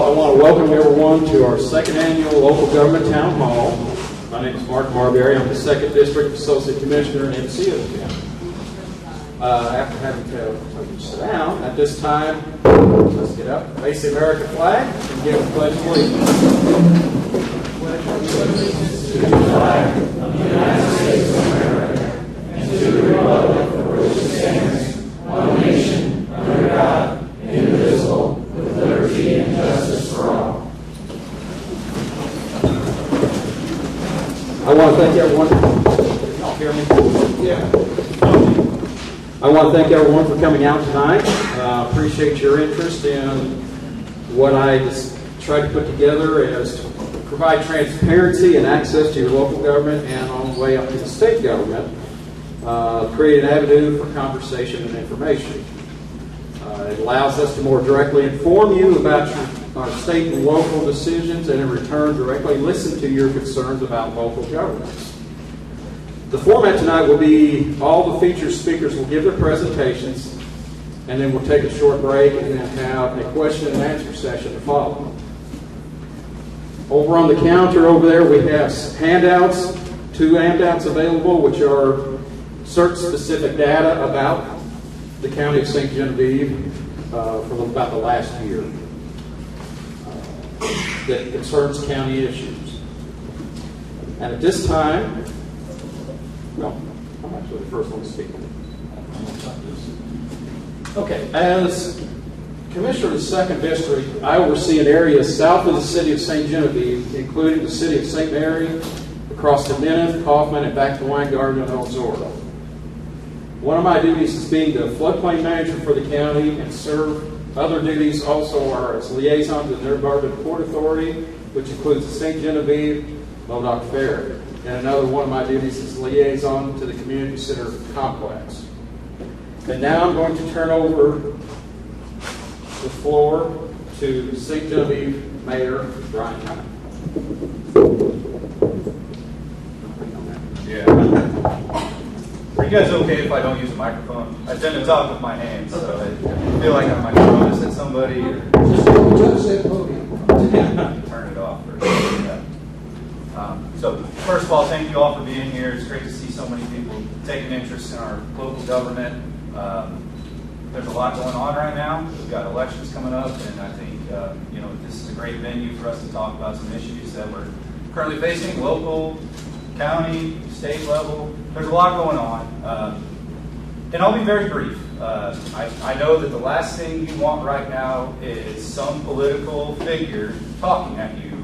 I want to welcome everyone to our second annual local government town hall. My name is Mark Marbury. I'm the 2nd District Associate Commissioner and MC of the county. After having to sit down, at this time, let's get up, face the American flag, and give the pledge of allegiance. To the flag of the United States of America and to the republic for which it stands, one nation, under God, indivisible, with liberty and justice for all. I want to thank everyone. Can y'all hear me? Yeah. I want to thank everyone for coming out tonight. Appreciate your interest in what I just tried to put together as to provide transparency and access to your local government and on the way up to the state government. Create an avenue for conversation and information. It allows us to more directly inform you about our state and local decisions, and in return directly listen to your concerns about local governments. The format tonight will be all the featured speakers will give their presentations, and then we'll take a short break and then have a question and answer session to follow. Over on the counter over there we have handouts, 2 handouts available, which are search-specific data about the County of St. Genevieve for about the last year that concerns county issues. And at this time, well, I'm actually the first one to speak. Okay, as Commissioner of the 2nd District, I oversee an area south of the city of St. Genevieve, including the city of St. Mary, across to Neneth, Kaufman, and back to Weingarten and Ozora. One of my duties is being the floodplain manager for the county, and serve other duties also are as liaison to the Newburgh Port Authority, which includes the St. Genevieve, Modoc Ferry. And another one of my duties is liaison to the Community Center Complex. And now I'm going to turn over the floor to St. Genevieve Mayor Brian Hunt. Yeah. Are you guys okay if I don't use a microphone? I tend to talk with my hands, so I feel like I might notice at somebody or turn it off. So first of all, thank you all for being here. It's great to see so many people taking interest in our local government. There's a lot going on right now. We've got elections coming up, and I think this is a great venue for us to talk about some issues that we're currently facing, local, county, state level. There's a lot going on, and I'll be very brief. I know that the last thing you want right now is some political figure talking at you,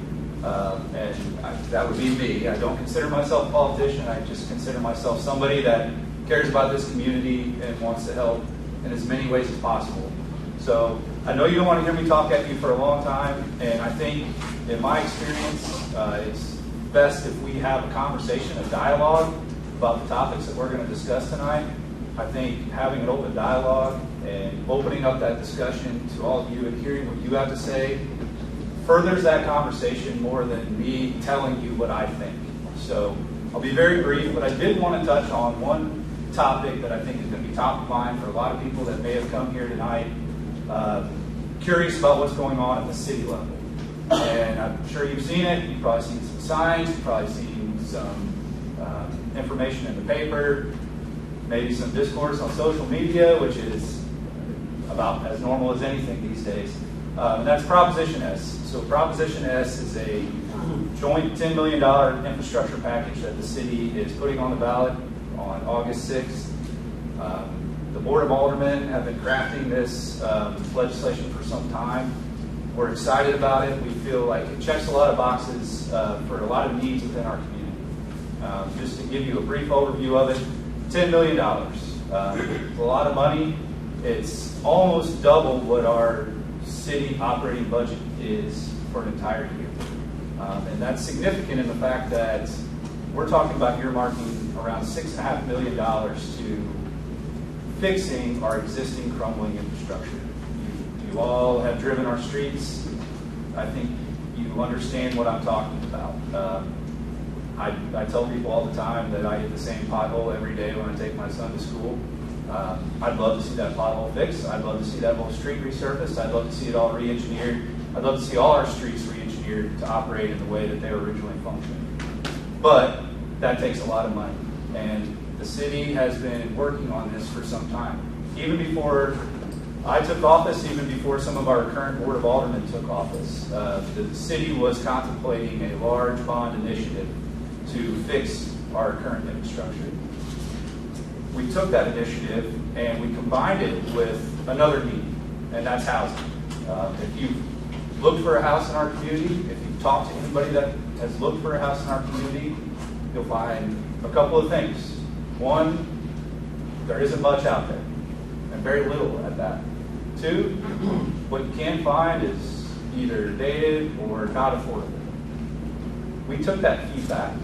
that would be me. I don't consider myself a politician. I just consider myself somebody that cares about this community and wants to help in as many ways as possible. So I know you don't want to hear me talk at you for a long time, and I think in my experience, it's best if we have a conversation, a dialogue about the topics that we're going to discuss tonight. I think having an open dialogue and opening up that discussion to all of you and hearing what you have to say furthers that conversation more than me telling you what I think. So I'll be very brief, but I did want to touch on one topic that I think is going to be top of mind for a lot of people that may have come here tonight, curious about what's going on at the city level. And I'm sure you've seen it. You've probably seen some signs. You've probably seen some information in the paper, maybe some discourse on social media, which is about as normal as anything these days. And that's Proposition S. So Proposition S is a joint $10 million infrastructure package that the city is putting on the ballot on August 6th. The Board of Aldermen have been crafting this legislation for some time. We're excited about it. We feel like it checks a lot of boxes for a lot of needs within our community. Just to give you a brief overview of it, $10 million. It's a lot of money. It's almost double what our city operating budget is for an entire year. And that's significant in the fact that we're talking about earmarking around $6.5 million to fixing our existing crumbling infrastructure. You all have driven our streets. I think you understand what I'm talking about. I tell people all the time that I hit the same pothole every day when I take my son to school. I'd love to see that pothole fixed. I'd love to see that whole street resurfaced. I'd love to see it all re-engineered. I'd love to see all our streets re-engineered to operate in the way that they were originally functioning. But that takes a lot of money. And the city has been working on this for some time. Even before I took office, even before some of our current Board of Aldermen took office, the city was contemplating a large bond initiative to fix our current infrastructure. We took that initiative and we combined it with another need, and that's housing. If you've looked for a house in our community, if you've talked to anybody that has looked for a house in our community, you'll find a couple of things. One, there isn't much out there, and very little at that. Two, what you can find is either dated or not affordable. We took that feedback.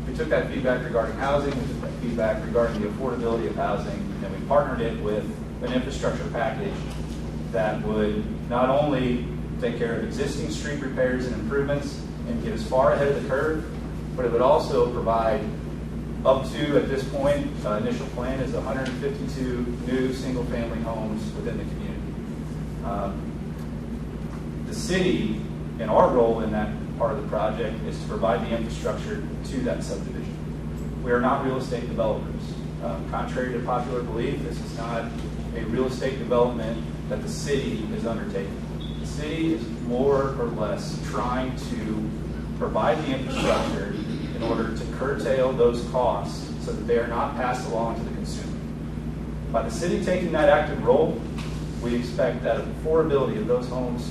We took that feedback regarding housing, we took that feedback regarding the affordability of housing, and we partnered it with an infrastructure package that would not only take care of existing street repairs and improvements and get us far ahead of the curve, but it would also provide up to, at this point, initial plan is 152 new single-family homes within the community. The city, and our role in that part of the project, is to provide the infrastructure to that subdivision. We are not real estate developers. Contrary to popular belief, this is not a real estate development that the city is undertaking. The city is more or less trying to provide the infrastructure in order to curtail those costs so that they are not passed along to the consumer. By the city taking that active role, we expect that affordability of those homes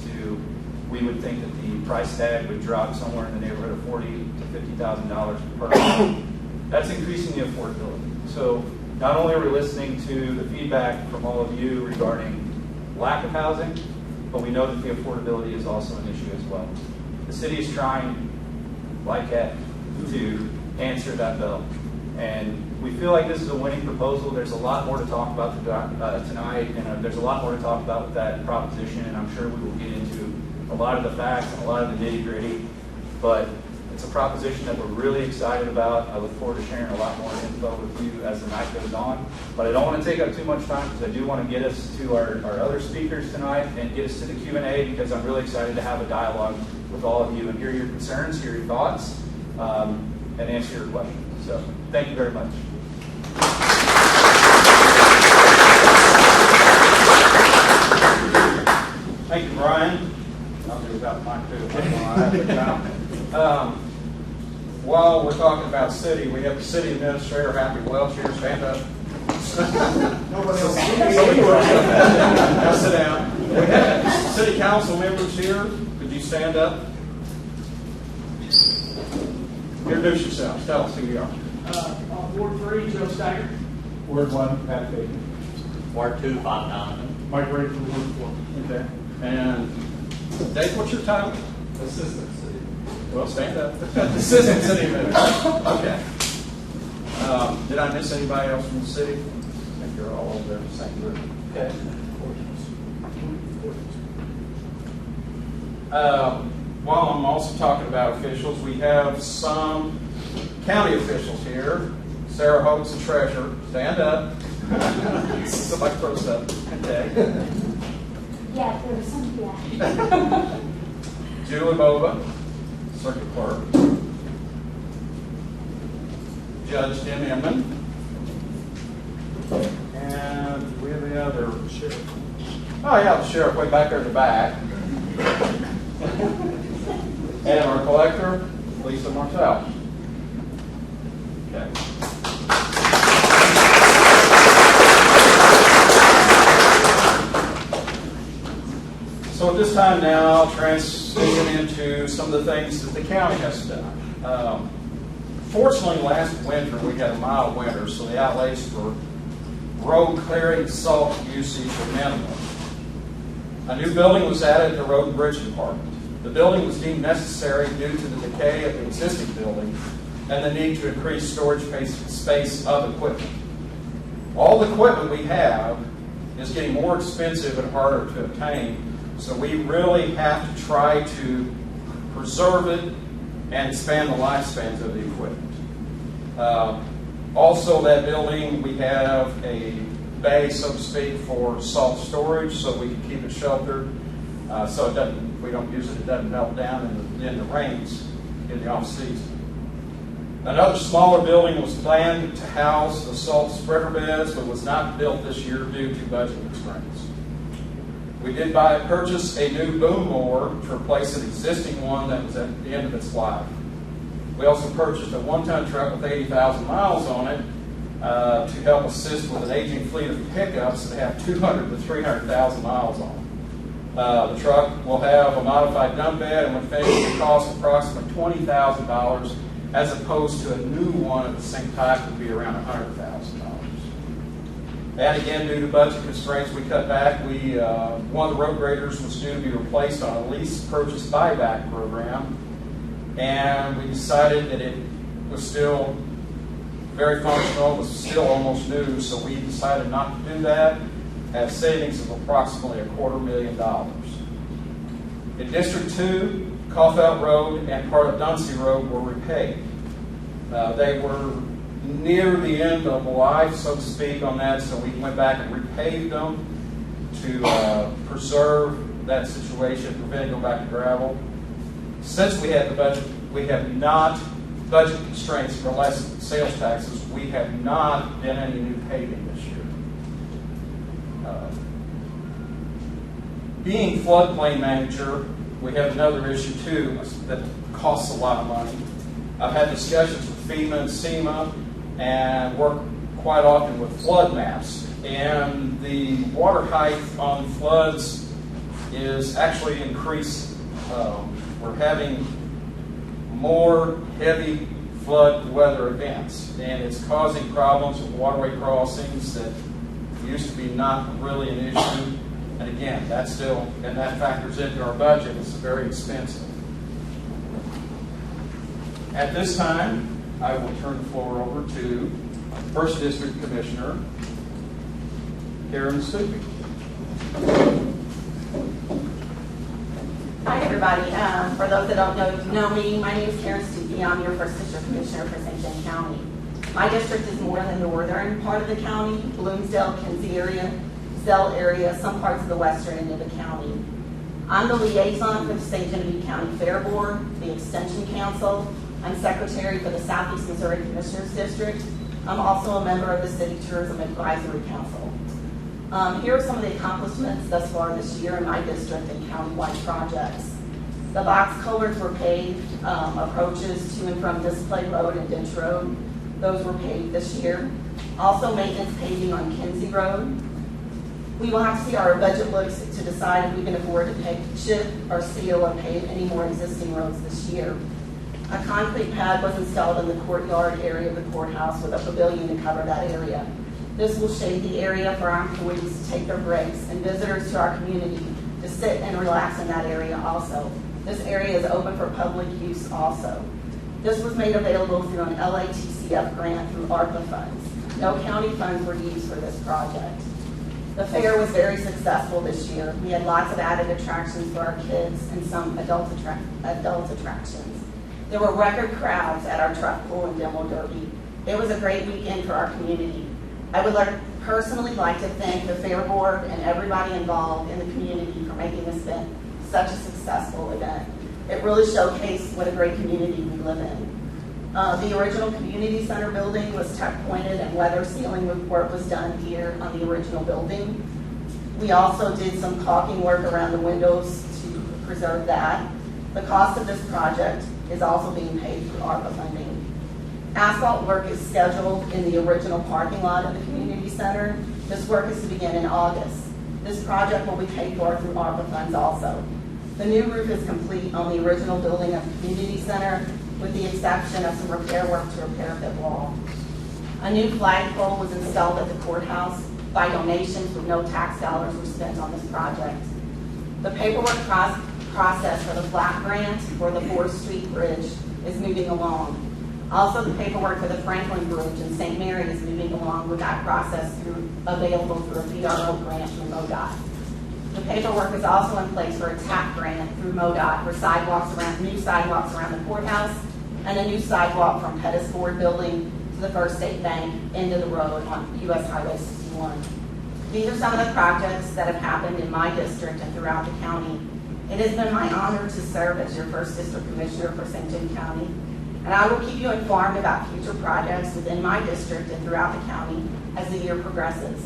we would think that the price tag would drop somewhere in the neighborhood of $40,000 to $50,000 per home. That's increasing the affordability. So not only are we listening to the feedback from all of you regarding lack of housing, but we know that the affordability is also an issue as well. The city is trying, like heck, to answer that bell. And we feel like this is a winning proposal. There's a lot more to talk about tonight, and there's a lot more to talk about with that proposition, and I'm sure we will get into a lot of the facts and a lot of the nitty-gritty. But it's a proposition that we're really excited about. I look forward to sharing a lot more info with you as the night goes on. But I don't want to take up too much time because I do want to get us to our other speakers tonight and get us to the Q&A, because I'm really excited to have a dialogue with all of you and hear your concerns, hear your thoughts, and answer your questions. So thank you very much. Thank you, Brian. I'll do without Mike too. While we're talking about city, we have the city administrator, Happy Welch, here. Stand up. Nobody else. Now sit down. We have city council members here. Could you stand up? Introduce yourselves. Tell us who you are. Ward 3, Joe Staggert. Ward 1, Pat Baker. Ward 2, Bob Donovan. Mike Ray from Ward 4. Okay. And Dave, what's your title? Assistant City. Well, stand up. Assistant city administrator. Okay. Did I miss anybody else from the city? I think you're all over there in the same group. Okay. While I'm also talking about officials, we have some county officials here. Sarah Holt's the treasurer. Stand up. Somebody throws up. Okay. Yeah, there was some, yeah. Julie Bova, circuit clerk. Judge Jim Inman. And we have the other sheriff. Oh yeah, the sheriff way back there in the back. And our collector, Lisa Martell. Okay. So at this time now, I'll transition into some of the things that the county has done. Fortunately, last winter we had a mild winter, so the outlays for road clearing and salt usage were minimal. A new building was added to the Road and Bridge Department. The building was deemed necessary due to the decay of the existing building and the need to increase storage space of equipment. All the equipment we have is getting more expensive and harder to obtain, so we really have to try to preserve it and expand the lifespans of the equipment. Also, that building, we have a bay, so to speak, for salt storage, so we can keep it sheltered, so it doesn't, we don't use it, it doesn't melt down in the rains in the off season. Another smaller building was planned to house the salt spreader beds, but was not built this year due to budget constraints. We did purchase a new boom mower to replace an existing one that was at the end of its life. We also purchased a 1-ton truck with 80,000 miles on it to help assist with an aging fleet of pickups that have 200 to 300,000 miles on them. The truck will have a modified dump bed and when finished will cost approximately $20,000 as opposed to a new one of the same type would be around $100,000. And again, due to budget constraints, we cut back. One of the road graders was due to be replaced on a lease purchase buyback program, and we decided that it was still very functional, was still almost new, so we decided not to do that at savings of approximately $250,000. In District 2, Caulfield Road and part of Dunsey Road were repaved. They were near the end of life, so to speak, on that, so we went back and repaved them to preserve that situation, prevent it going back to gravel. Since we had the budget, we have not, budget constraints for less sales taxes, we have not done any new paving this year. Being floodplain manager, we have another issue too that costs a lot of money. I've had discussions with FEMA and SEMA and work quite often with flood maps. And the water height on floods is actually increasing. We're having more heavy flood weather events, and it's causing problems with waterway crossings that used to be not really an issue. And again, that factors into our budget. It's very expensive. At this time, I will turn the floor over to First District Commissioner Karen Stupi. Hi, everybody. For those that don't know me, my name is Karen Stupi. I'm your First District Commissioner for St. John County. My district is more the northern part of the county, Bloomsdale, Kinsey area, Zell area, some parts of the western end of the county. I'm the liaison for the St. Genevieve County Fair Board, the Extension Council. I'm secretary for the Southeast Missouri Commissioners District. I'm also a member of the City Tourism Advisory Council. Here are some of the accomplishments thus far this year in my district and countywide projects. The box culverts were paved, approaches to and from Display Road and Ditch Road. Those were paved this year. Also maintenance paving on Kinsey Road. We will have to see our budget looks to decide if we can afford to chip or seal or pave any more existing roads this year. A concrete pad was installed in the courtyard area of the courthouse with a pavilion to cover that area. This will shade the area for our employees to take their breaks and visitors to our community to sit and relax in that area also. This area is open for public use also. This was made available through an LATCF grant through ARPA funds. No county funds were used for this project. The fair was very successful this year. We had lots of added attractions for our kids and some adult attractions. There were record crowds at our truck pull and demo derby. It was a great weekend for our community. I would personally like to thank the Fair Board and everybody involved in the community for making this event such a successful event. It really showcased what a great community we live in. The original community center building was tuck pointed and weather sealing work was done here on the original building. We also did some caulking work around the windows to preserve that. The cost of this project is also being paid through ARPA funding. Asphalt work is scheduled in the original parking lot of the community center. This work is to begin in August. This project will be paid for through ARPA funds also. The new roof is complete on the original building of the community center, with the exception of some repair work to repair the wall. A new flagpole was installed at the courthouse by donations with no tax dollars were spent on this project. The paperwork process for the FLAP grant for the 4th Street Bridge is moving along. Also, the paperwork for the Franklin Bridge in St. Mary is moving along with that process available through a PRO grant from MoDOT. The paperwork is also in place for a TAP grant through MoDOT for new sidewalks around the courthouse and a new sidewalk from Pettis Ford Building to the First State Bank into the road on US Highway 61. These are some of the projects that have happened in my district and throughout the county. It has been my honor to serve as your first district commissioner for St. John County, and I will keep you informed about future projects within my district and throughout the county as the year progresses.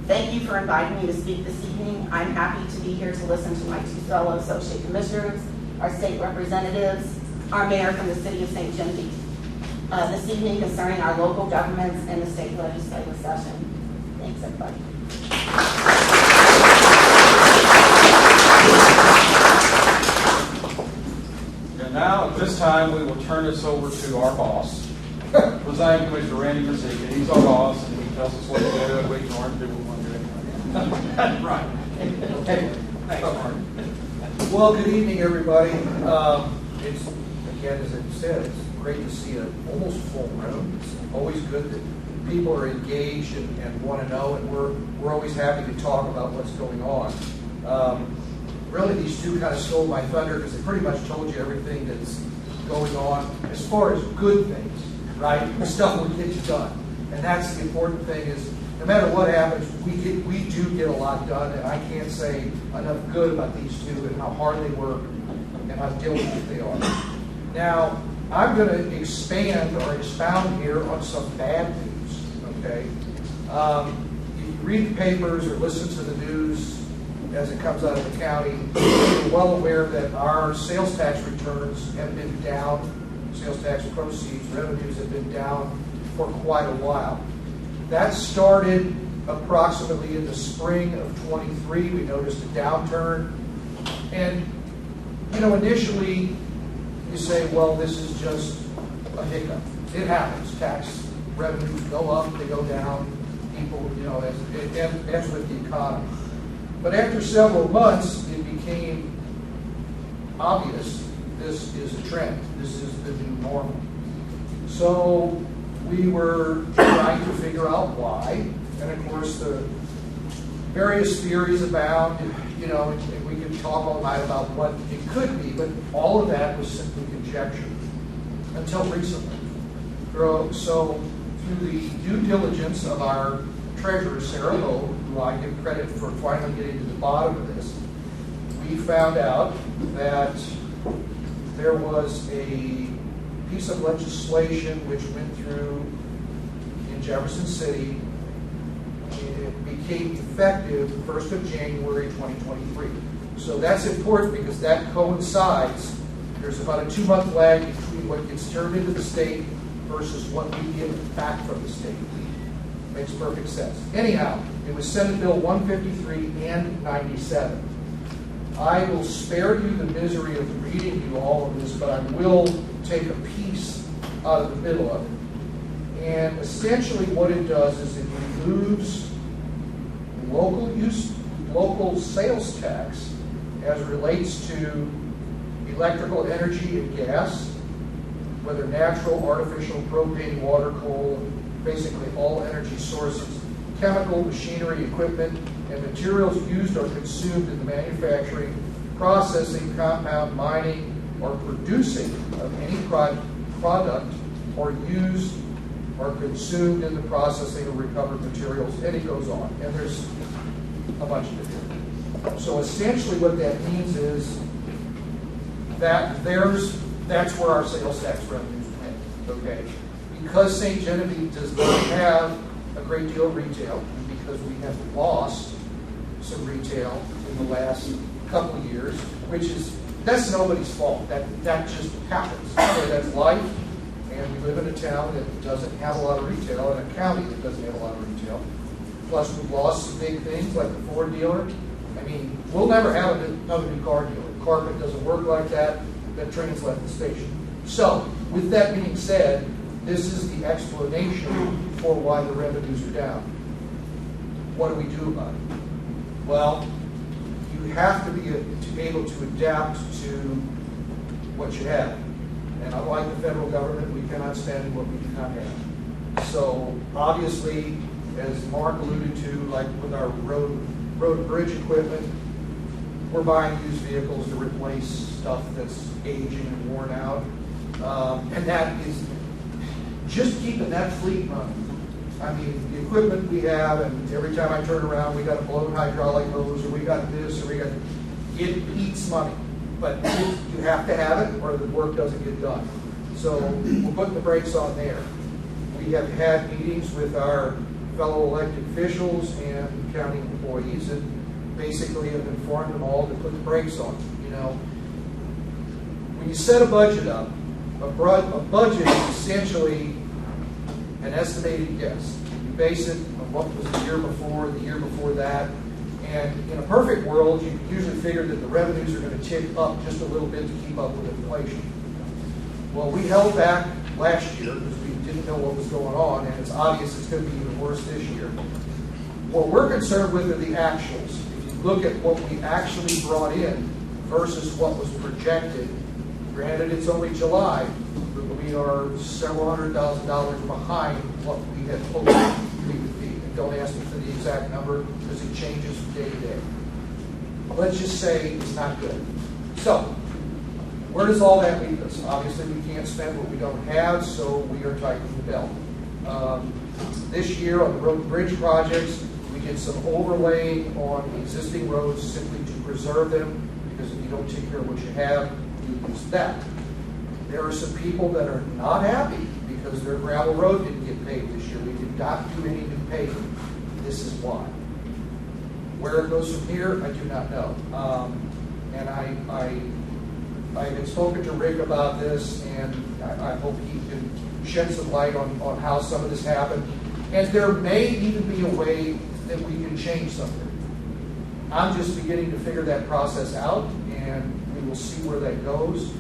Thank you for inviting me to speak this evening. I'm happy to be here to listen to my two fellow associate commissioners, our state representatives, our mayor from the city of St. Genevieve, this evening concerning our local governments and the state legislative session. Thanks, everybody. And now, at this time, we will turn this over to our boss, Presiding Commissioner Randy Mazika. He's our boss, and he tells us what to do, and we ignore him, do what we want to do. Right. Thanks, Mark. Well, good evening, everybody. It's, again, as I said, it's great to see an almost full room. It's always good that people are engaged and want to know, and we're always happy to talk about what's going on. Really, these two kind of stole my thunder because they pretty much told you everything that's going on as far as good things, right? The stuff will get you done. And that's the important thing is, no matter what happens, we do get a lot done, and I can't say enough good about these two and how hard they work and how diligent they are. Now, I'm going to expand or expound here on some bad news, okay? If you read the papers or listen to the news as it comes out of the county, you're well aware that our sales tax returns have been down, sales tax proceeds, revenues have been down for quite a while. That started approximately in the spring of 23. We noticed a downturn. And, you know, initially you say, well, this is just a hiccup. It happens. Tax revenues go up, they go down. People, you know, as with the economy. But after several months, it became obvious this is a trend. This is the new normal. So we were trying to figure out why, and of course the various theories abound, you know, and we could talk all night about what it could be, but all of that was simply conjecture until recently. So through the due diligence of our treasurer, Sarah Ho, who I give credit for finally getting to the bottom of this, we found out that there was a piece of legislation which went through in Jefferson City. It became effective 1st of January 2023. So that's important because that coincides. There's about a 2-month lag between what gets turned into the state versus what we get back from the state. Makes perfect sense. Anyhow, it was Senate Bill 153 and 97. I will spare you the misery of reading you all of this, but I will take a piece out of the middle of it. And essentially what it does is it removes local sales tax as it relates to electrical energy and gas, whether natural, artificial, propane, water, coal, basically all energy sources, chemical, machinery, equipment, and materials used or consumed in the manufacturing, processing, compound, mining, or producing of any product or used or consumed in the processing of recovered materials, and it goes on. And there's a bunch of it. So essentially what that means is that that's where our sales tax revenues went, okay? Because St. Genevieve does not have a great deal of retail, and because we have lost some retail in the last couple of years, that's nobody's fault. That just happens. Okay, that's life, and we live in a town that doesn't have a lot of retail, and a county that doesn't have a lot of retail. Plus, we've lost some big things like the Ford dealer. I mean, we'll never have another new car dealer. Carpet doesn't work like that. That train's left the station. So, with that being said, this is the explanation for why the revenues are down. What do we do about it? Well, you have to be able to adapt to what you have. And unlike the federal government, we cannot spend what we do not have. So obviously, as Mark alluded to, like with our road and bridge equipment, we're buying used vehicles to replace stuff that's aging and worn out. And that is just keeping that fleet running I mean, the equipment we have, and every time I turn around, we got a blown hydraulic hose, or we got this, or we got, it eats money. But you have to have it, or the work doesn't get done. So we're putting the brakes on there. We have had meetings with our fellow elected officials and county employees, and basically have informed them all to put the brakes on. You know, when you set a budget up, a budget is essentially an estimated guess. You base it on what was the year before that, and in a perfect world, you usually figure that the revenues are going to tick up just a little bit to keep up with inflation. Well, we held back last year because we didn't know what was going on, and it's obvious it's going to be even worse this year. What we're concerned with are the actuals. If you look at what we actually brought in versus what was projected, granted it's only July, but we are several $100,000 behind what we had hoped we would be. And don't ask me for the exact number because it changes from day to day. Let's just say it's not good. So, where does all that leave us? Obviously, we can't spend what we don't have, so we are tightening the belt. This year on the road and bridge projects, we did some overlaying on existing roads simply to preserve them, because if you don't take care of what you have, you lose that. There are some people that are not happy because their gravel road didn't get paved this year. We did not do any new paving. This is why. Where it goes from here, I do not know. And I had spoken to Rick about this, and I hope he can shed some light on how some of this happened. And there may even be a way that we can change something. I'm just beginning to figure that process out, and we will see where that goes.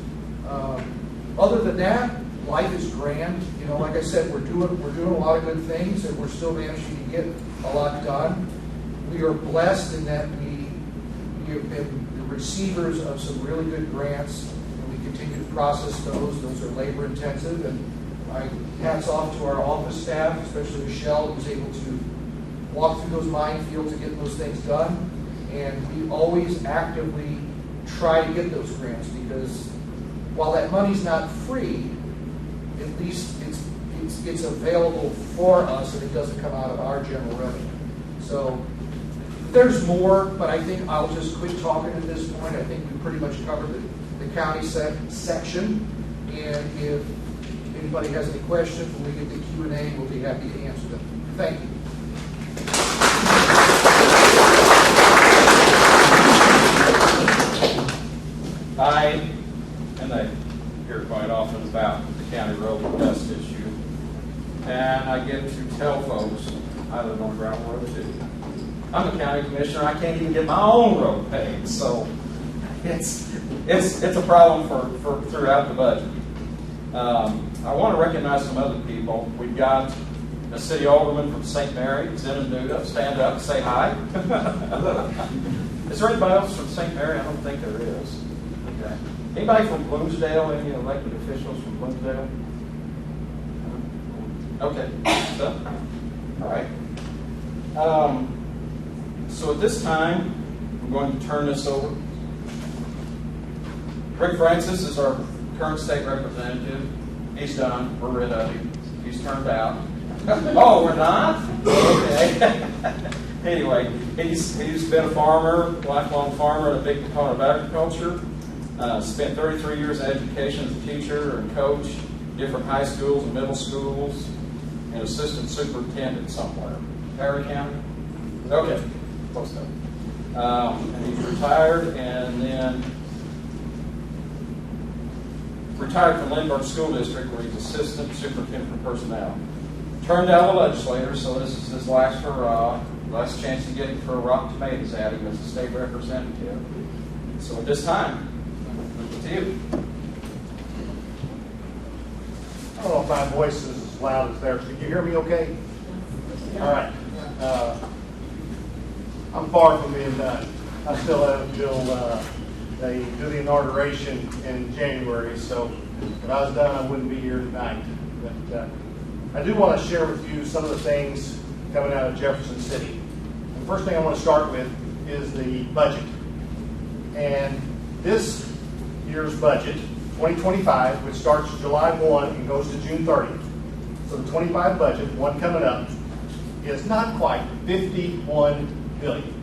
Other than that, life is grand. You know, like I said, we're doing a lot of good things, and we're still managing to get a lot done. We are blessed in that we have been the receivers of some really good grants, and we continue to process those. Those are labor intensive, and my hats off to our office staff, especially Michelle, who's able to walk through those minefields and get those things done. And we always actively try to get those grants, because while that money's not free, at least it's available for us, and it doesn't come out of our general revenue. So there's more, but I think I'll just quit talking at this point. I think we pretty much covered the county section. And if anybody has any questions, when we get to Q&A, we'll be happy to answer them. Thank you. I, and I hear quite often about the county road dust issue, and I get to tell folks I live on gravel road too. I'm a county commissioner. I can't even get my own road paved, so it's a problem for throughout the budget. I want to recognize some other people. We've got a city alderman from St. Mary, Genevieve. Stand up, say hi. Is there anybody else from St. Mary? I don't think there is. Okay. Anybody from Bloomsdale? Any elected officials from Bloomsdale? Okay. So, all right. So at this time, I'm going to turn this over. Rick Francis is our current state representative. He's done. We're rid of him. He's turned out. Oh, we're not? Okay. Anyway, he's been a farmer, lifelong farmer, and a big component of agriculture. Spent 33 years in education as a teacher and coach, different high schools and middle schools, and assistant superintendent somewhere. Perry County? Okay, close enough. And he's retired, and then retired from Lindbergh School District, where he's assistant superintendent for personnel. Turned out a legislator, so this is his last hurrah, last chance to get for rock tomatoes at him as a state representative. So at this time, to you. I don't know if my voice is as loud as theirs. Can you hear me okay? All right. I'm far from being done. I still have until they do the inauguration in January, so if I was done, I wouldn't be here tonight. But I do want to share with you some of the things coming out of Jefferson City. The first thing I want to start with is the budget. And this year's budget, 2025, which starts July 1 and goes to June 30th. So the 25 budget, one coming up, is not quite 51 billion.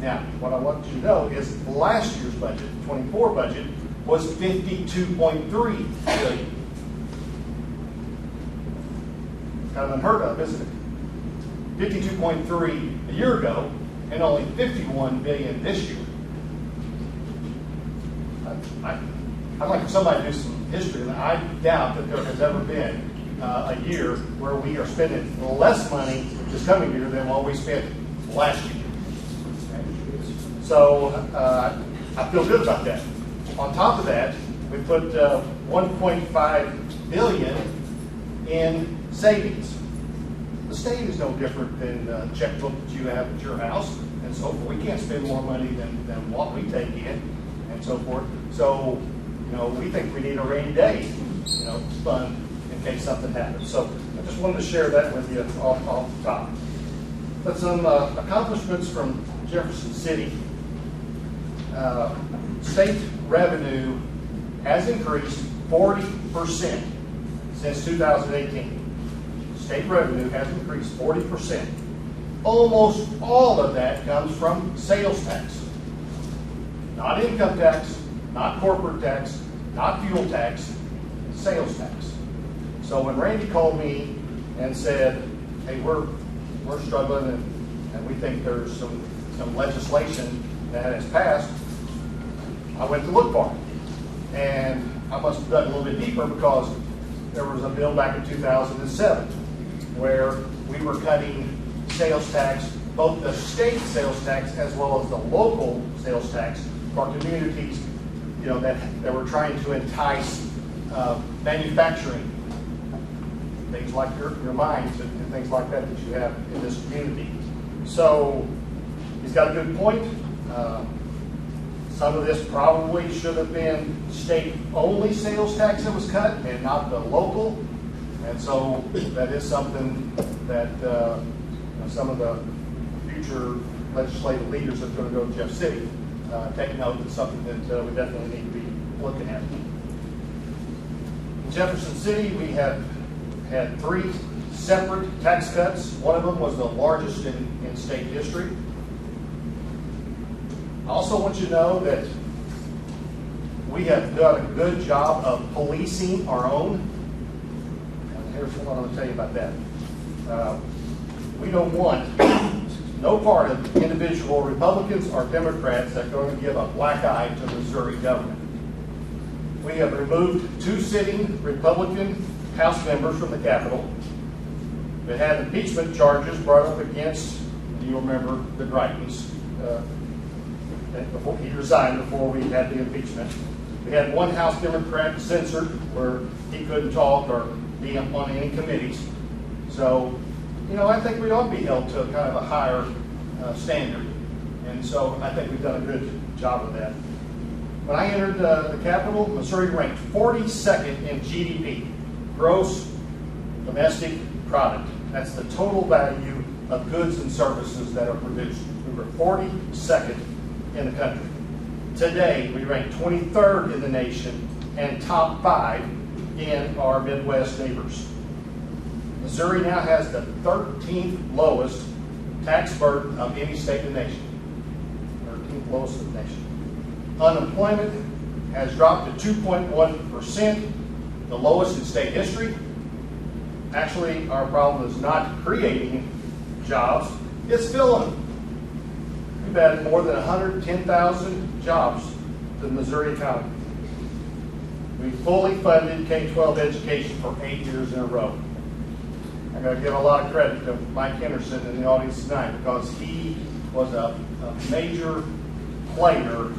Now, what I want you to know is last year's budget, 24 budget, was 52.3 billion. Kind of unheard of, isn't it? 52.3 a year ago, and only 51 billion this year. I'd like somebody to do some history, and I doubt that there has ever been a year where we are spending less money this coming year than what we spent last year. So I feel good about that. On top of that, we put 1.5 billion in savings. The state is no different than the checkbook that you have at your house, and so forth. We can't spend more money than what we take in, and so forth. So, we think we need a rainy day, fund in case something happens. So I just wanted to share that with you off the top. But some accomplishments from Jefferson City. State revenue has increased 40% since 2018. State revenue has increased 40%. Almost all of that comes from sales tax. Not income tax, not corporate tax, not fuel tax, sales tax. So when Randy called me and said, hey, we're struggling and we think there's some legislation that has passed, I went to look for it. And I must have dug a little bit deeper because there was a bill back in 2007 where we were cutting sales tax, both the state sales tax as well as the local sales tax for communities, that were trying to entice manufacturing, things like your mines and things like that you have in this community. So he's got a good point. Some of this probably should have been state-only sales tax that was cut and not the local. And so that is something that some of the future legislative leaders that's going to go to Jeff City take note. It's something that we definitely need to be looking at. In Jefferson City, we have had 3 separate tax cuts. One of them was the largest in state history. I also want you to know that we have done a good job of policing our own. And here's what I'm going to tell you about that. We don't want no part of individual Republicans or Democrats that are going to give a black eye to the Missouri government. We have removed 2 sitting Republican House members from the Capitol that had impeachment charges brought up against, you remember, the Greitens. Before he resigned before we had the impeachment. We had 1 House Democrat censored where he couldn't talk or be on any committees. So, I think we ought to be held to kind of a higher standard. And so I think we've done a good job of that. When I entered the Capitol, Missouri ranked 42nd in GDP, gross domestic product. That's the total value of goods and services that are produced. We were 42nd in the country. Today, we rank 23rd in the nation and top 5 in our Midwest neighbors. Missouri now has the 13th lowest tax burden of any state in the nation. 13th lowest in the nation. Unemployment has dropped to 2.1%, the lowest in state history. Actually, our problem is not creating jobs, it's filling them. We've added more than 110,000 jobs to the Missouri economy. We fully funded K-12 education for 8 years in a row. I'm going to give a lot of credit to Mike Henderson in the audience tonight because he was a major player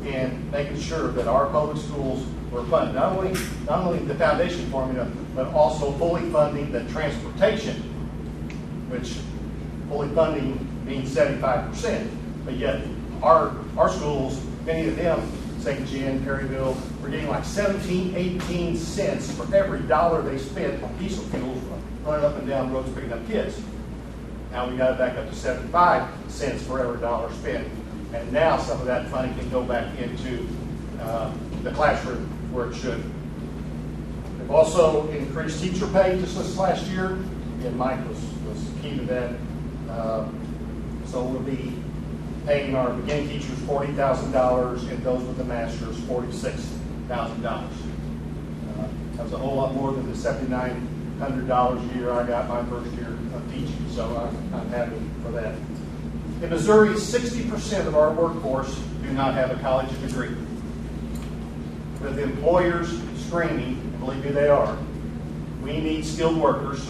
in making sure that our public schools were funded. Not only the foundation formula, but also fully funding the transportation, which fully funding means 75%. But yet our schools, many of them, St. John, Perryville, we're getting like 17, 18 cents for every dollar they spent on diesel fuels running up and down roads picking up kids. Now we got it back up to 75 cents for every dollar spent. And now some of that funding can go back into the classroom where it should. We've also increased teacher pay just this last year. Again, Mike was key to that. So we'll be paying our beginning teachers $40,000 and those with the masters $46,000. That was a whole lot more than the $7,900 a year I got my first year of teaching, so I'm happy for that. In Missouri, 60% of our workforce do not have a college degree. With employers screaming, and believe me they are, we need skilled workers.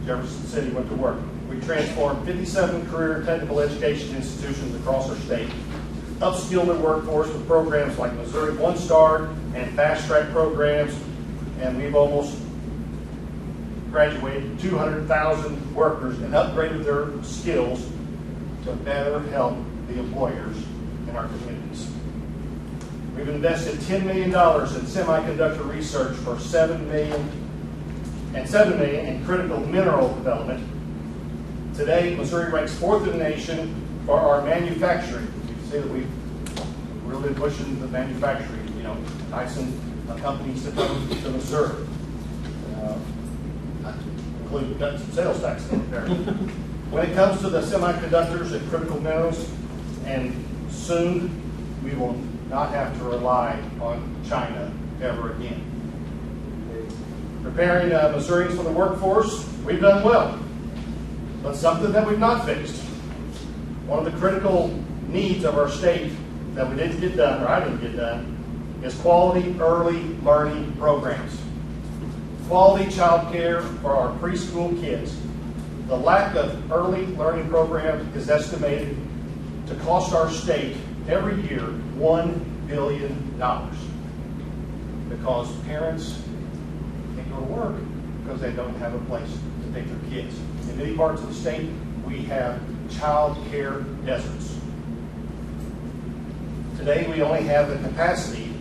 Jefferson City went to work. We transformed 57 career and technical education institutions across our state, upskilled their workforce with programs like Missouri One Star and Fast Track programs, and we've almost graduated 200,000 workers and upgraded their skills to better help the employers in our communities. We've invested $10 million in semiconductor research for $7 million in critical mineral development. Today, Missouri ranks 4th in the nation for our manufacturing. You can see that we've really been pushing the manufacturing, Tyson companies to come to Missouri. Including cutting some sales tax in there. When it comes to the semiconductors and critical minerals, and soon we will not have to rely on China ever again. Preparing Missourians for the workforce, we've done well. But something that we've not fixed, one of the critical needs of our state that we didn't get done, or I didn't get done, is quality early learning programs. Quality child care for our preschool kids. The lack of early learning programs is estimated to cost our state every year $1 billion because parents can't go to work because they don't have a place to take their kids. In many parts of the state, we have child care deserts. Today, we only have the capacity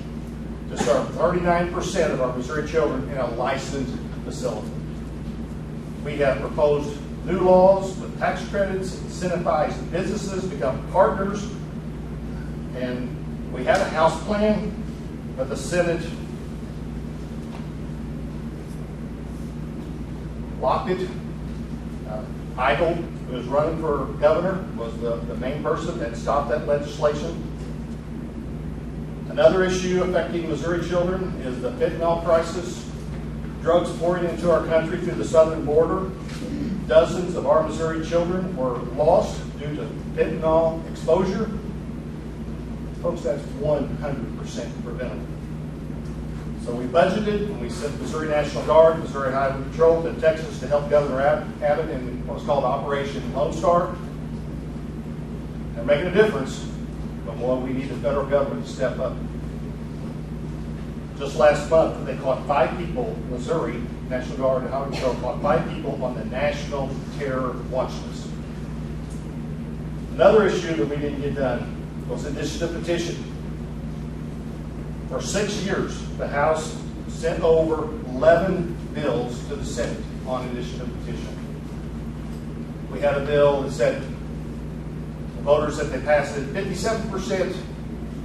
to serve 39% of our Missouri children in a licensed facility. We have proposed new laws with tax credits, incentivized businesses become partners, and we had a House plan, but the Senate blocked it. Eichel, who was running for governor, was the main person that stopped that legislation. Another issue affecting Missouri children is the fentanyl crisis. Drugs pouring into our country through the southern border. Dozens of our Missouri children were lost due to fentanyl exposure. Folks, that's 100% preventable. So we budgeted and we sent Missouri National Guard, Missouri Highway Patrol to Texas to help Governor Abbott in what's called Operation Lone Star. They're making a difference, but boy, we need the federal government to step up. Just last month, they caught 5 people, Missouri National Guard and Highway Patrol caught 5 people on the National Terror Watch List. Another issue that we didn't get done was initiative petition. For 6 years, the House sent over 11 bills to the Senate on initiative petition. We had a bill that said the voters, if they passed it 57%,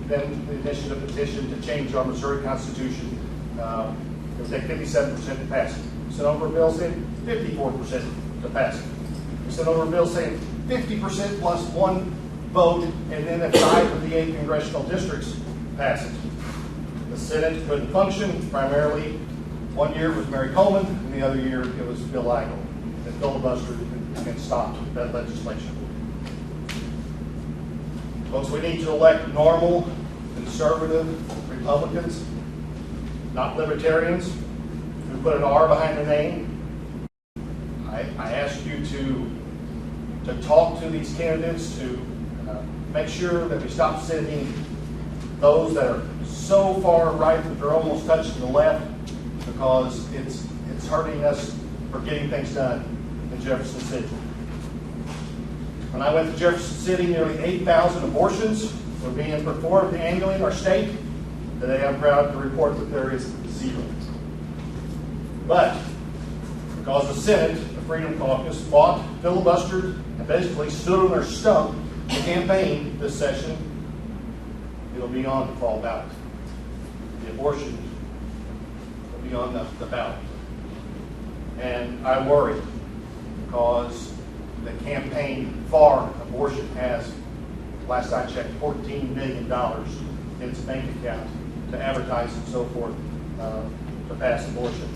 then the initiative petition to change our Missouri Constitution, it would take 57% to pass it. We sent over a bill saying 54% to pass it. We sent over a bill saying 50% plus 1 vote, and then if 5 of the 8 congressional districts pass it. The Senate couldn't function. Primarily, one year it was Mary Coleman, and the other year it was Bill Eichel that filibustered and stopped that legislation. Folks, we need to elect normal, conservative Republicans, not libertarians who put an R behind their name. I ask you to talk to these candidates, to make sure that we stop sending those that are so far right that they're almost touching the left, because it's hurting us for getting things done in Jefferson City. When I went to Jefferson City, nearly 8,000 abortions were being performed annually in our state. Today I'm proud to report that there is 0. But because the Senate, the Freedom Caucus, fought, filibustered, and basically stood on their stump to campaign this session, it'll be on the fall ballot. The abortion will be on the ballot. And I worry because the campaign for abortion has, last I checked, $14 million in its bank account to advertise and so forth to pass abortion.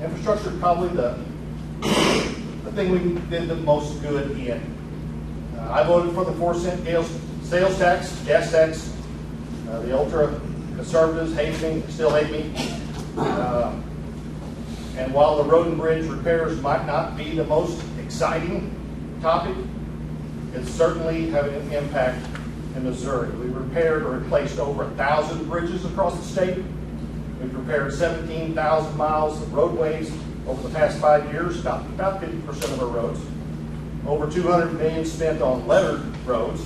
Infrastructure is probably the thing we did the most good in. I voted for the 4-cent sales tax, gas tax. The ultra conservatives hate me, still hate me. And while the road and bridge repairs might not be the most exciting topic, it certainly had an impact in Missouri. We repaired or replaced over 1,000 bridges across the state. We've repaired 17,000 miles of roadways over the past 5 years, about 50% of our roads. Over $200 million spent on lettered roads.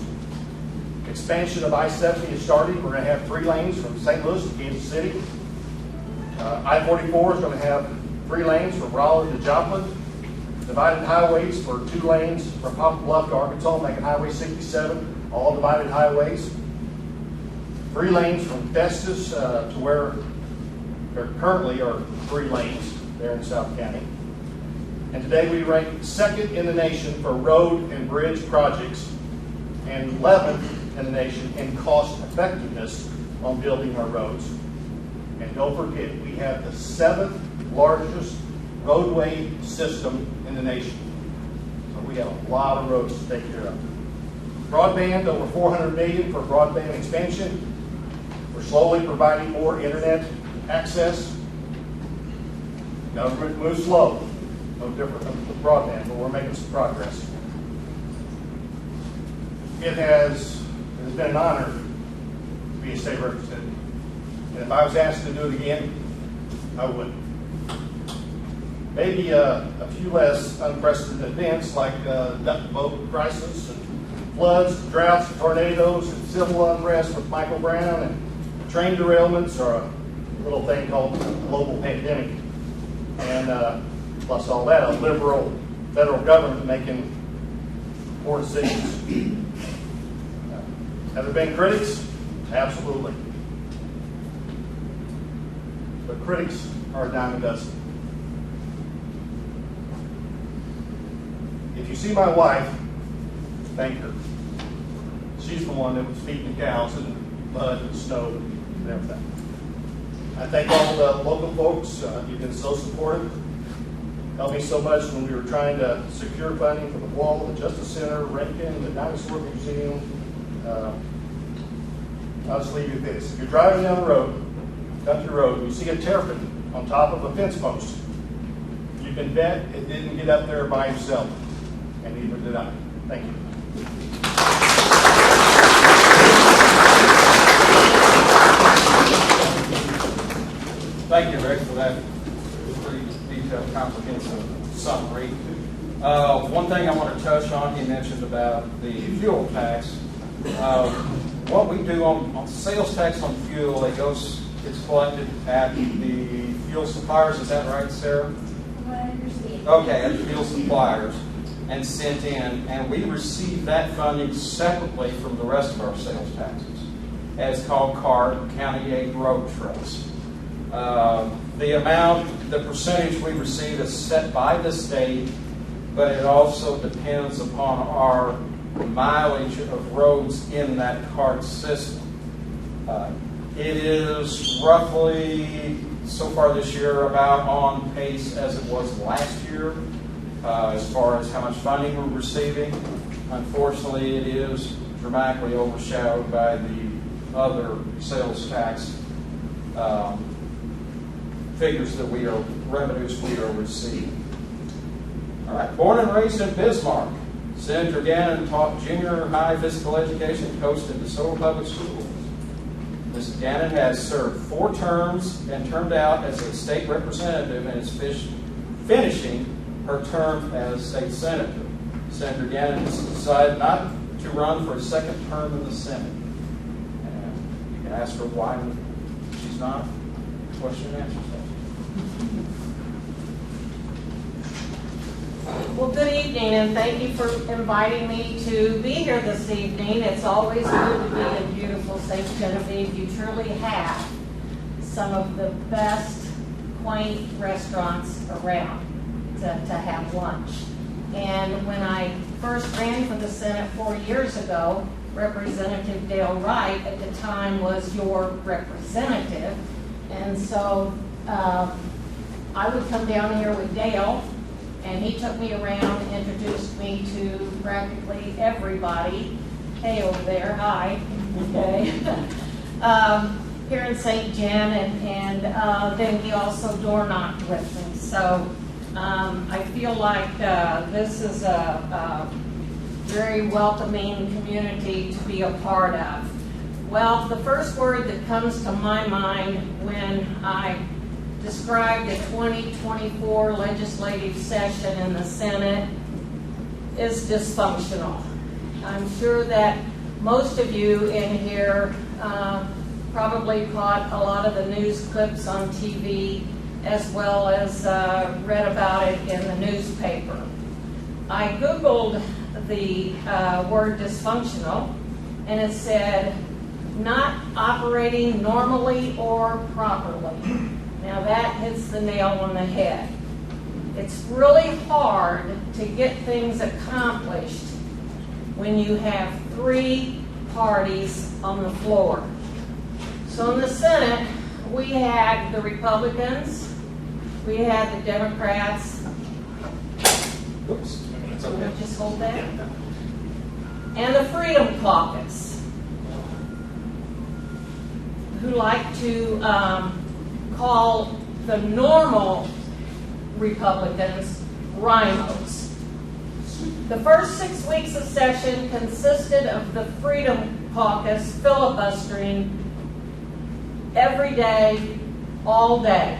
Expansion of I-70 is starting. We're going to have 3 lanes from St. Louis to Kansas City. I-44 is going to have 3 lanes from Raleigh to Joplin. Divided highways for 2 lanes from Poplar Bluff to Arkansas, making Highway 67, all divided highways. 3 lanes from Festus to where there currently are 3 lanes there in South County. And today we rank 2nd in the nation for road and bridge projects and 11th in the nation in cost effectiveness on building our roads. And don't forget, we have the 7th largest roadway system in the nation. So we have a lot of roads to take care of. Broadband, over $400 million for broadband expansion. We're slowly providing more internet access. Government moves slow, no different than with broadband, but we're making some progress. It has been an honor to be a state representative. And if I was asked to do it again, I would. Maybe a few less unprecedented events like duck boat crisis and floods, droughts, and tornadoes, and civil unrest with Michael Brown, and train derailments, or a little thing called the global pandemic. And plus all that, a liberal federal government making poor decisions. Have there been critics? Absolutely. But critics are a dime a dozen. If you see my wife, thank her. She's the one that was feeding the cows in the mud and snow and everything. I thank all the local folks. You've been so supportive. Helped me so much when we were trying to secure funding for the wall, the Justice Center, Rankin, the Dinosaur Museum. I'll just leave you with this. If you're driving down the road, country road, and you see a terrapin on top of a fence post, you can bet it didn't get up there by himself, and neither did I. Thank you. Thank you, Rick, for that pretty detailed, comprehensive summary. One thing I want to touch on, he mentioned about the fuel tax. What we do on sales tax on fuel, gets collected at the fuel suppliers. Is that right, Sarah? I understand. Okay, at the fuel suppliers, and sent in, and we receive that funding separately from the rest of our sales taxes. It's called CART, County Aid Road Trust. The percentage we receive is set by the state, but it also depends upon our mileage of roads in that CART system. It is roughly, so far this year, about on pace as it was last year, as far as how much funding we're receiving. Unfortunately, it is dramatically overshadowed by the other sales tax revenues we are receiving. All right, born and raised in Bismarck, Senator Gannon taught junior high physical education coached in DeSoto Public Schools. Mrs. Gannon has served 4 terms and turned out as a state representative and is finishing her term as state senator. Senator Gannon has decided not to run for a 2nd term in the Senate. And you can ask her why she's not. Question and answer session. Well, good evening, and thank you for inviting me to be here this evening. It's always good to be in beautiful St. Genevieve. You truly have some of the best quaint restaurants around to have lunch. And when I first ran for the Senate 4 years ago, Representative Dale Wright at the time was your representative. And so I would come down here with Dale, and he took me around and introduced me to practically everybody. Hey, over there, hi. Okay. Here in St. Jen, and then he also door knocked with me. So I feel like this is a very welcoming community to be a part of. Well, the first word that comes to my mind when I describe the 2024 legislative session in the Senate is dysfunctional. I'm sure that most of you in here probably caught a lot of the news clips on TV as well as read about it in the newspaper. I Googled the word dysfunctional, and it said, not operating normally or properly. Now that hits the nail on the head. It's really hard to get things accomplished when you have 3 parties on the floor. So in the Senate, we had the Republicans, we had the Democrats. Oops. That's We'll okay. just hold that. And the Freedom Caucus, who like to call the normal Republicans rhinos. The first 6 weeks of session consisted of the Freedom Caucus filibustering every day, all day.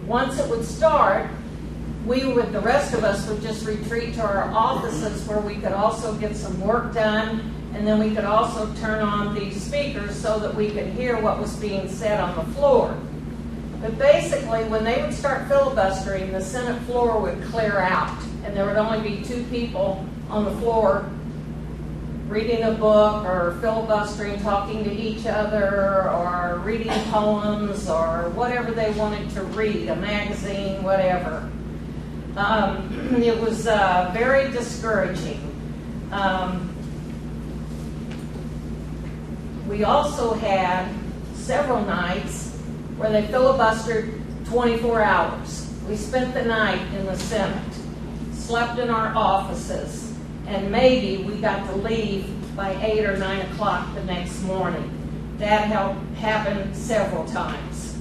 Once it would start, the rest of us would just retreat to our offices where we could also get some work done, and then we could also turn on the speakers so that we could hear what was being said on the floor. But basically, when they would start filibustering, the Senate floor would clear out, and there would only be 2 people on the floor reading a book or filibustering, talking to each other, or reading poems, or whatever they wanted to read, a magazine, whatever. It was very discouraging. We also had several nights where they filibustered 24 hours. We spent the night in the Senate, slept in our offices, and maybe we got to leave by 8 or 9 o'clock the next morning. That happened several times.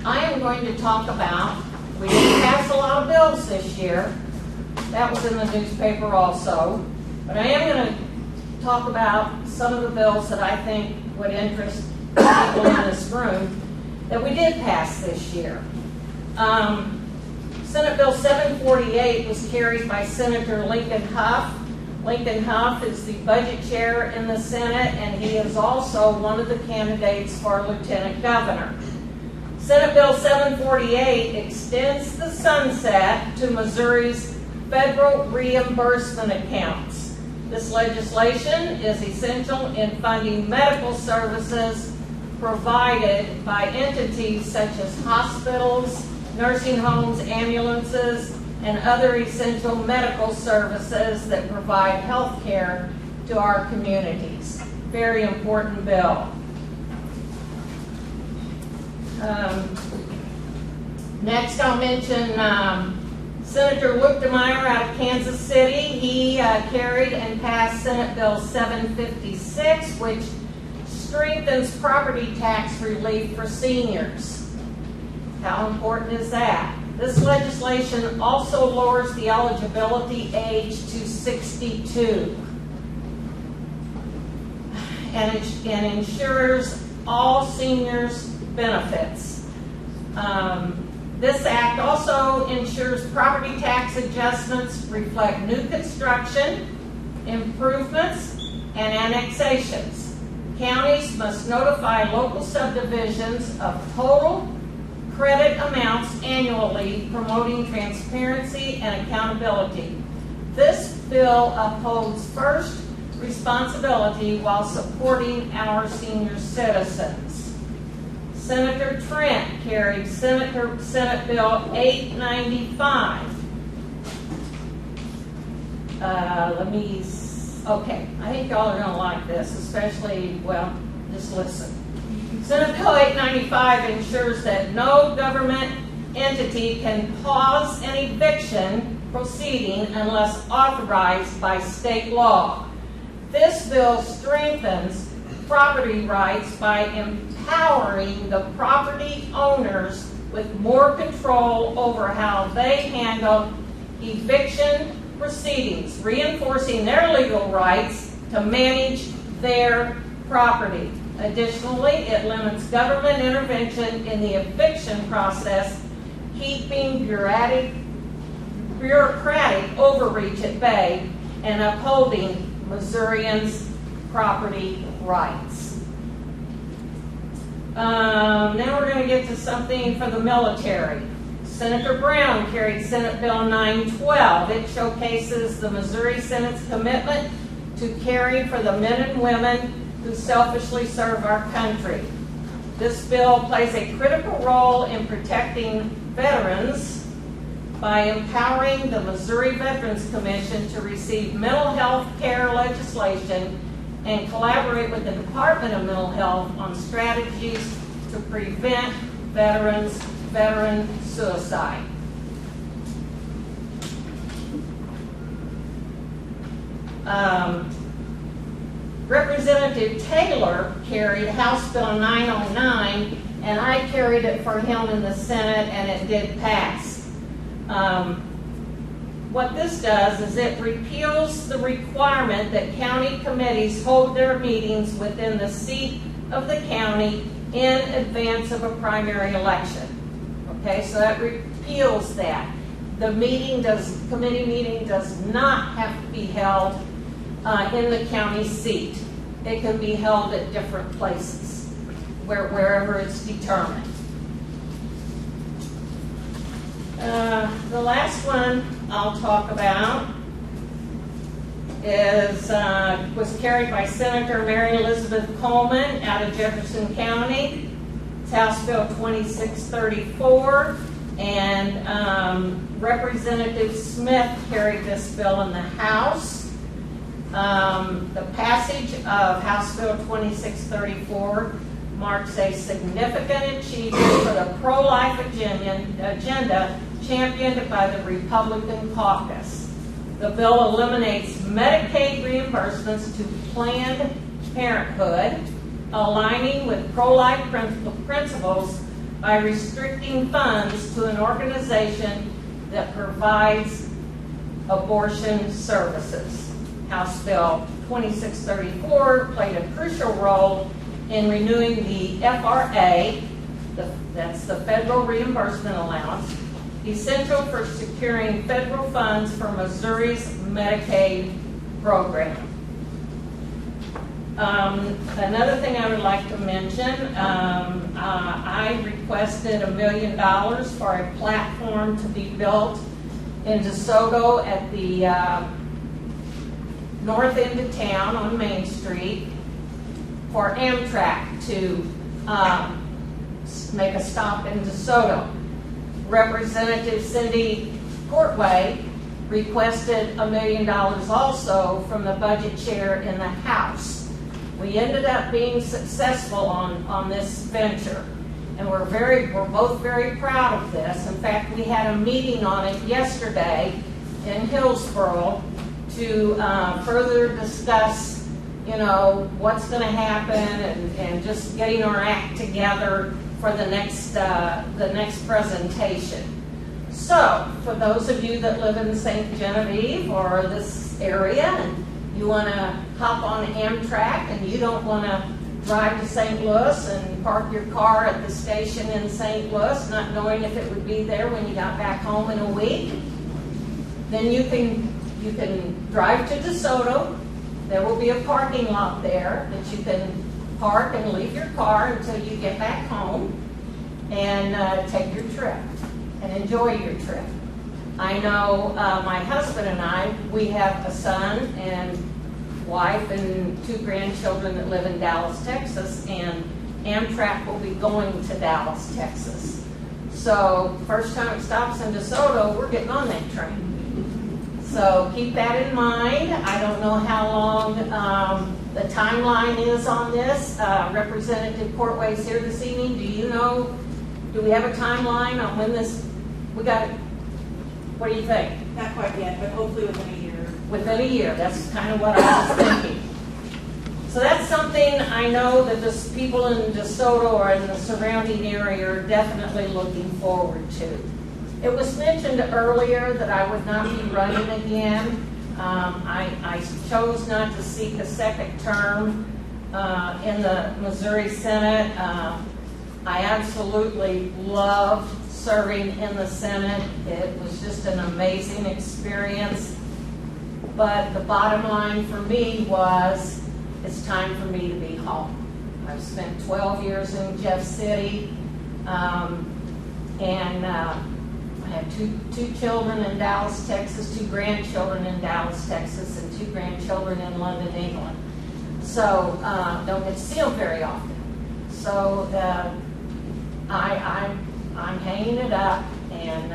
I am going to talk about, we didn't pass a lot of bills this year. That was in the newspaper also. But I am going to talk about some of the bills that I think would interest people in this room that we did pass this year. Senate Bill 748 was carried by Senator Lincoln Huff. Lincoln Huff is the budget chair in the Senate, and he is also one of the candidates for lieutenant governor. Senate Bill 748 extends the sunset to Missouri's federal reimbursement accounts. This legislation is essential in funding medical services provided by entities such as hospitals, nursing homes, ambulances, and other essential medical services that provide health care to our communities. Very important bill. Next, I'll mention Senator Luetkemeyer out of Kansas City. He carried and passed Senate Bill 756, which strengthens property tax relief for seniors. How important is that? This legislation also lowers the eligibility age to 62 and ensures all seniors benefits. This act also ensures property tax adjustments reflect new construction, improvements, and annexations. Counties must notify local subdivisions of total credit amounts annually, promoting transparency and accountability. This bill upholds first responsibility while supporting our senior citizens. Senator Trent carried Senate Bill 895. Okay, I think y'all are going to like this, especially, well, just listen. Senate Bill 895 ensures that no government entity can pause an eviction proceeding unless authorized by state law. This bill strengthens property rights by empowering the property owners with more control over how they handle eviction proceedings, reinforcing their legal rights to manage their property. Additionally, it limits government intervention in the eviction process, keeping bureaucratic overreach at bay and upholding Missourians' property rights. Now we're going to get to something for the military. Senator Brown carried Senate Bill 912. It showcases the Missouri Senate's commitment to caring for the men and women who selfishly serve our country. This bill plays a critical role in protecting veterans by empowering the Missouri Veterans Commission to receive mental health care legislation and collaborate with the Department of Mental Health on strategies to prevent veteran suicide. Representative Taylor carried House Bill 909, and I carried it for him in the Senate, and it did pass. What this does is it repeals the requirement that county committees hold their meetings within the seat of the county in advance of a primary election. Okay, so that repeals that. The committee meeting does not have to be held in the county seat. It can be held at different places, wherever it's determined. The last one I'll talk about was carried by Senator Mary Elizabeth Coleman out of Jefferson County. It's House Bill 2634, and Representative Smith carried this bill in the House. The passage of House Bill 2634 marks a significant achievement for the pro-life agenda championed by the Republican caucus. The bill eliminates Medicaid reimbursements to Planned Parenthood, aligning with pro-life principles by restricting funds to an organization that provides abortion services. House Bill 2634 played a crucial role in renewing the FRA, that's the Federal Reimbursement Allowance, essential for securing federal funds for Missouri's Medicaid program. Another thing I would like to mention, I requested $1 million for a platform to be built in DeSoto at the north end of town on Main Street for Amtrak to make a stop in DeSoto. Representative Cindy Courtway requested $1 million also from the budget chair in the House. We ended up being successful on this venture, and we're both very proud of this. In fact, we had a meeting on it yesterday in Hillsboro to further discuss, what's going to happen and just getting our act together for the next presentation. So, for those of you that live in St. Genevieve or this area and you want to hop on Amtrak and you don't want to drive to St. Louis and park your car at the station in St. Louis, not knowing if it would be there when you got back home in a week, then you can drive to DeSoto. There will be a parking lot there that you can park and leave your car until you get back home and take your trip and enjoy your trip. I know my husband and I, we have a son, and wife and 2 grandchildren that live in Dallas, Texas, and Amtrak will be going to Dallas, Texas. So first time it stops in DeSoto, we're getting on that train. So keep that in mind. I don't know how long the timeline is on this. Representative Courtway's here this evening. Do you know, do we have a timeline on when this, we got, what do you think? Not quite yet, but hopefully within a year. Within a year, that's kind of what I was thinking. So that's something I know that the people in DeSoto or in the surrounding area are definitely looking forward to. It was mentioned earlier that I would not be running again. I chose not to seek a second term in the Missouri Senate. I absolutely loved serving in the Senate. It was just an amazing experience. But the bottom line for me was, it's time for me to be home. I've spent 12 years in Jeff City, and I have two children in Dallas, Texas, 2 grandchildren in Dallas, Texas, and 2 grandchildren in London, England. So don't get to see them very often. So I'm hanging it up, and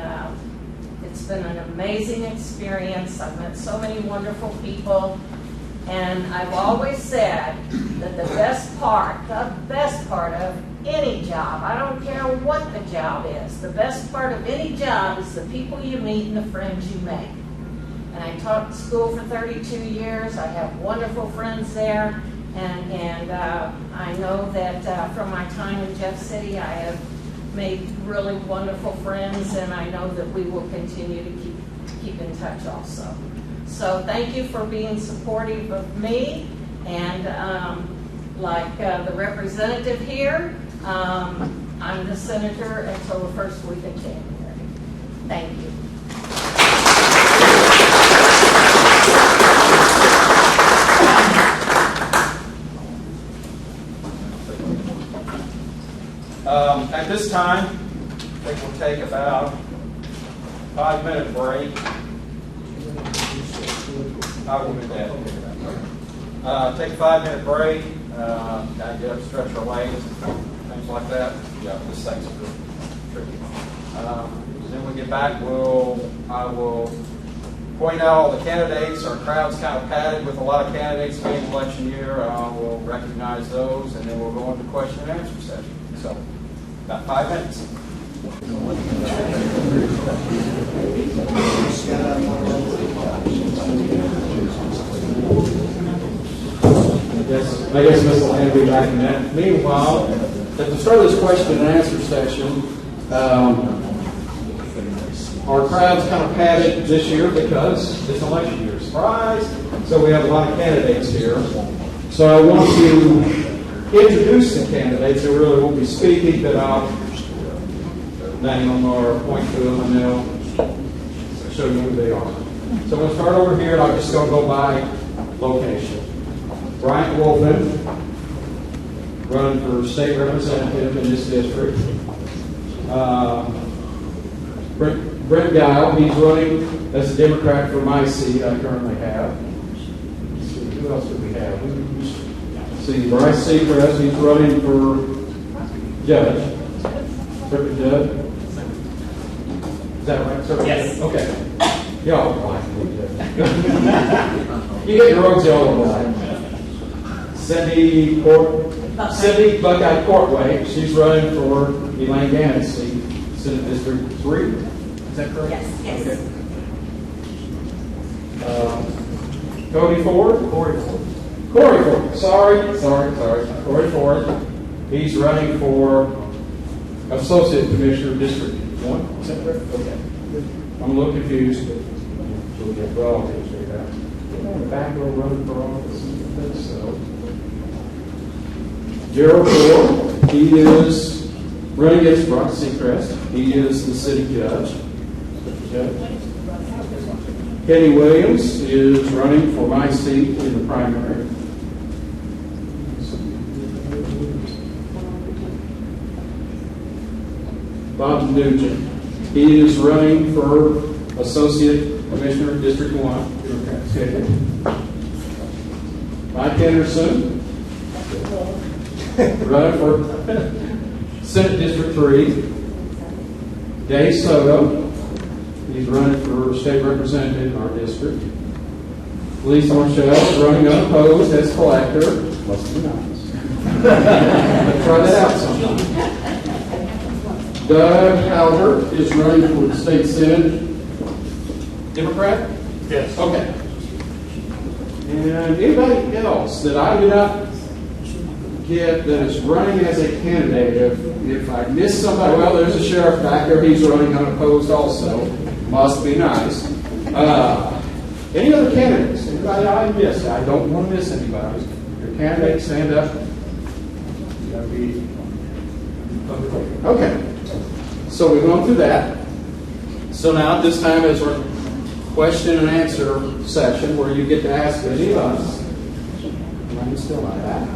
it's been an amazing experience. I've met so many wonderful people, and I've always said that the best part of any job, I don't care what the job is, the best part of any job is the people you meet and the friends you make. And I taught school for 32 years. I have wonderful friends there, and I know that from my time in Jeff City, I have made really wonderful friends, and I know that we will continue to keep in touch also. So thank you for being supportive of me, and like the representative here, I'm the senator until the first week of January. Thank you. At this time, I think we'll take about 5-minute break. I will do that. Take a 5-minute break. Gotta get up, stretch our legs, things like that. Yeah, this thing's pretty tricky. Then we get back, I will point out all the candidates. Our crowd's kind of padded with a lot of candidates being election year. We'll recognize those, and then we'll go into question and answer session. So, about 5 minutes. I guess Ms. Lane will be back in that. Meanwhile, at the start of this question and answer session, our crowd's kind of padded this year because it's election year. Surprise! So we have a lot of candidates here. So I want to introduce the candidates. They really won't be speaking, but I'll name them or point to them, and they'll show you who they are. So I'm going to start over here, and I'm just going to go by location. Bryant Wolfman, running for state representative in this district. Brent Guile, he's running as a Democrat for my seat I currently have. Let's see, who else do we have? See, Bryce Seacrest, he's running for judge. Circuit judge. Is that right? Circuit Yes. judge? Okay. Y'all are right. You get your own y'all are right. Cindy Buckeye Courtway, she's running for Elaine Gannon's seat, Senate District 3. Is that correct? Yes. Okay. Cody Ford? Corey Ford. Sorry. Corey Ford. He's running for Associate Commissioner District 1. Is that correct? Okay. I'm a little confused, but we'll get relatives figured out. In the back row running for office. So. Gerald Ford, he is running against Brock Seacrest. He is the city judge. Kenny Williams is running for my seat in the primary. Bob Nugent, he is running for Associate Commissioner District 1. Mike Anderson, running for Senate District 3. Dave Soto, he's running for state representative in our district. Lisa Marshall, running unopposed as collector. Must be nice. Try that out sometime. Doug Albert is running for the state senate. Democrat? Yes. Okay. And anybody else that I did not get that is running as a candidate, if I miss somebody, well, there's a sheriff back there, he's running unopposed also. Must be nice. Any other candidates? Anybody I missed? I don't want to miss anybody. Your candidate, stand up. You gotta be. Okay. So we've gone through that. So now this time is our question and answer session where you get to ask any of us. I'm still like that.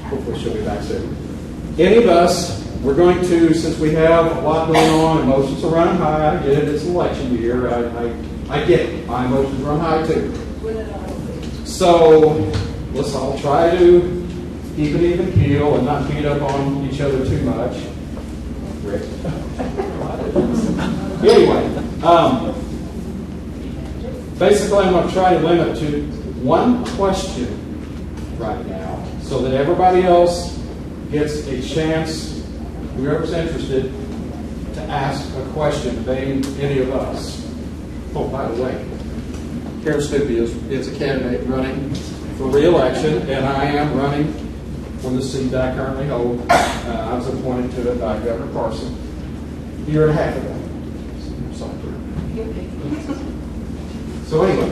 Hopefully she'll be back soon. Any of us, we're going to, since we have a lot going on, emotions are running high. I get it, it's election year. I get it. My emotions run high too. So let's all try to keep an even keel and not beat up on each other too much. Rick. Anyway, basically I'm going to try to limit to one question right now so that everybody else gets a chance, whoever's interested, to ask a question of any of us. Oh, by the way, Karen Stupi is a candidate running for re-election, and I am running for the seat that I currently hold. I was appointed to it by Governor Parson a year and a half ago. So anyway,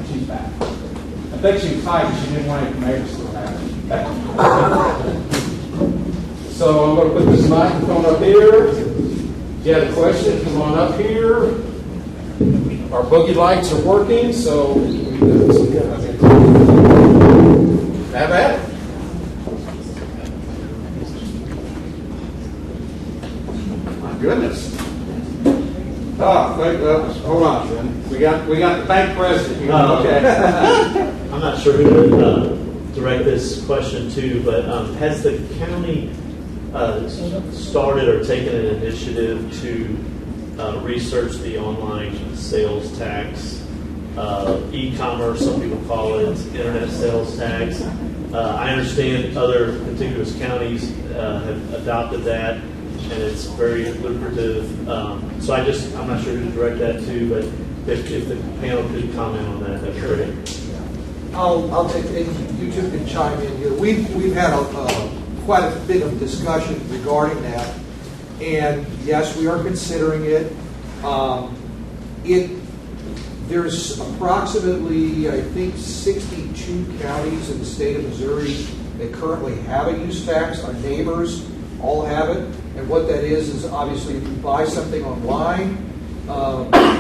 she's back. I think she was fighting. She didn't want any neighbors to happen. So I'm going to put this microphone up here. If you have a question, come on up here. Our boogie lights are working, so have at it. My goodness. Hold on, Jen. We got the bank president here. Okay. I'm not sure who to direct this question to, but has the county started or taken an initiative to research the online sales tax, e-commerce, some people call it internet sales tax? I understand other contiguous counties have adopted that, and it's very lucrative. So I'm not sure who to direct that to, but if the panel could comment on that, that'd be great. I'll take it. You two can chime in here. We've had quite a bit of discussion regarding that, and yes, we are considering it. There's approximately, I think, 62 counties in the state of Missouri that currently have a use tax. Our neighbors all have it, and what that is obviously if you buy something online,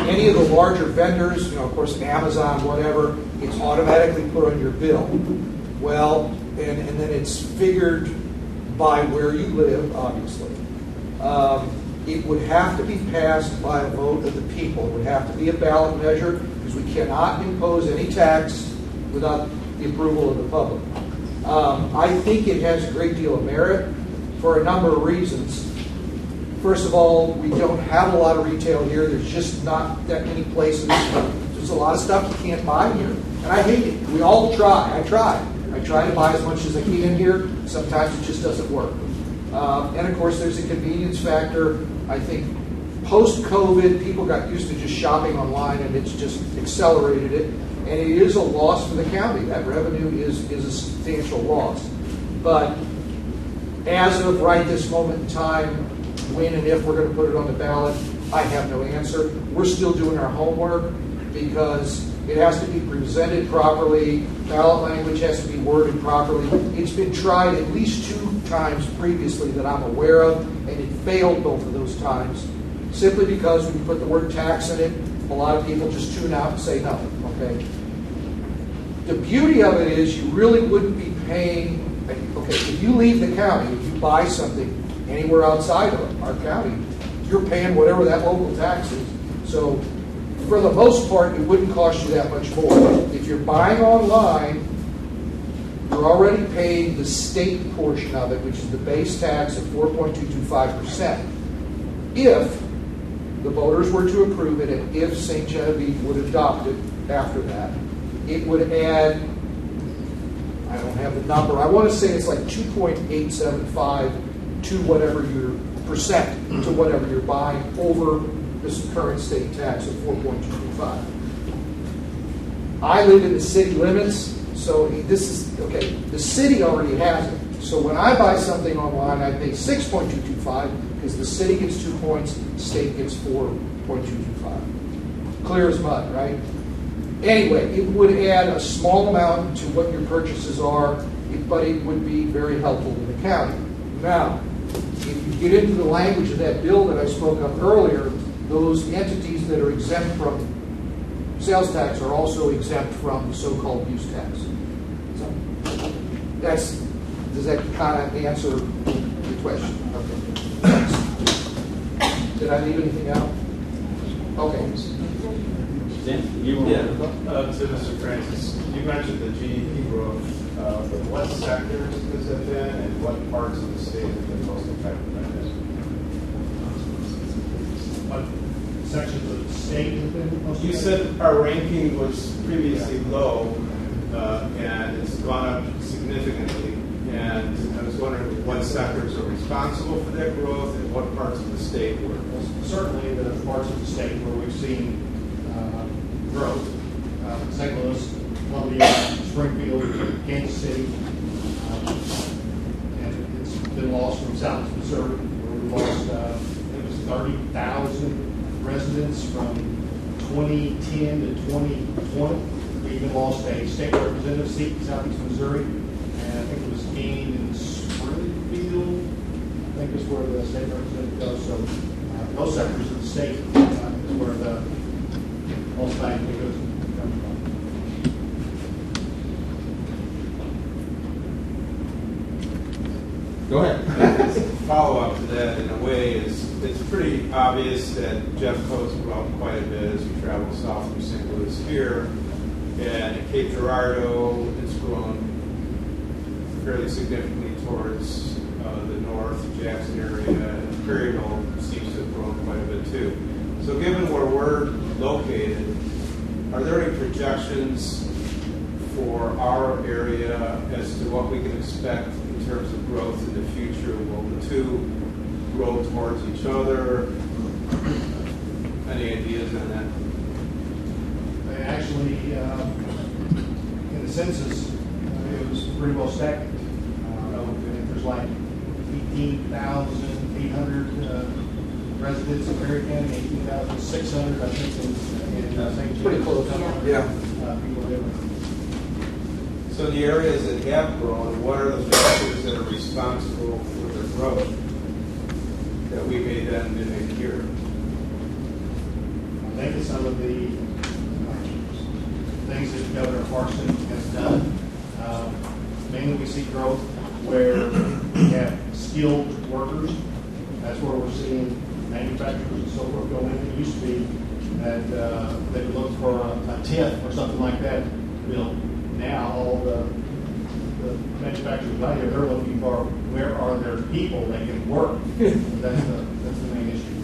any of the larger vendors, of course, Amazon, whatever, it's automatically put on your bill. Well, and then it's figured by where you live, obviously. It would have to be passed by a vote of the people. It would have to be a ballot measure because we cannot impose any tax without the approval of the public. I think it has a great deal of merit for a number of reasons. First of all, we don't have a lot of retail here. There's just not that many places. There's a lot of stuff you can't buy here. And I hate it. We all try. I try. I try to buy as much as I can here. Sometimes it just doesn't work. And of course, there's a convenience factor. I think post-COVID, people got used to just shopping online, and it's just accelerated it. And it is a loss for the county. That revenue is a substantial loss. But as of right this moment in time, when and if we're going to put it on the ballot, I have no answer. We're still doing our homework because it has to be presented properly. Ballot language has to be worded properly. It's been tried at least 2 times previously that I'm aware of, and it failed both of those times. Simply because when you put the word tax in it, a lot of people just tune out and say no. Okay. The beauty of it is you really wouldn't be paying. Okay, if you leave the county, if you buy something anywhere outside of our county, you're paying whatever that local tax is. So for the most part, it wouldn't cost you that much more. If you're buying online, you're already paying the state portion of it, which is the base tax of 4.225%. If the voters were to approve it, and if St. Genevieve would adopt it after that, it would add, I don't have the number, I want to say it's like 2.875 to whatever your percent, to whatever you're buying over this current state tax of 4.225. I live in the city limits, so this is, okay, the city already has it. So when I buy something online, I pay 6.225 because the city gets 2 points, the state gets 4.225. Clear as mud, right? Anyway, it would add a small amount to what your purchases are, but it would be very helpful to the county. Now, if you get into the language of that bill that I spoke of earlier, those entities that are exempt from sales tax are also exempt from the so-called use tax. So does that kind of answer the question? Okay. Thanks. Did I leave anything out? Okay. To Mr. Francis, you mentioned the GDP growth. What sectors has it been, and what parts of the state have been most affected by this? What sections of the state have been most You affected? said our ranking was previously low, and it's gone up significantly. And I was wondering what sectors are responsible for that growth, and what parts of the state were. Certainly the parts of the state where we've seen growth. St. Louis, Columbia, Springfield, Kansas City, and it's been lost from South Missouri, where we lost, it was 30,000 residents from 2010 to 2020. We even lost a state representative seat in Southeast Missouri, and I think it was gained in Springfield. I think is where the state representative goes. So those sectors of the state is where the most value goes comes from. Go ahead. Follow-up to that, in a way, is it's pretty obvious that Jeff Coates grew up quite a bit as we travel south from St. Louis here. And at Cape Girardeau, it's grown fairly significantly towards the north, Jackson area, and Prairieville seems to have grown quite a bit too. So given where we're located, are there any projections for our area as to what we can expect in terms of growth in the future? Will the two grow towards each other? Any ideas on that? They actually, in the census, it was pretty well stacked. There's like 18,800 residents in Perry County, 18,600, I think, in St. Pretty close. Yeah. People living. So the areas that have grown, what are the factors that are responsible for their growth that we may then mimic here? I think it's some of the things that Governor Parson has done. Mainly we see growth where we have skilled workers. That's where we're seeing manufacturers and so forth go in. It used to be that they would look for a tent or something like that built. Now all the manufacturers out here, they're looking for where are their people that can work. That's the main issue.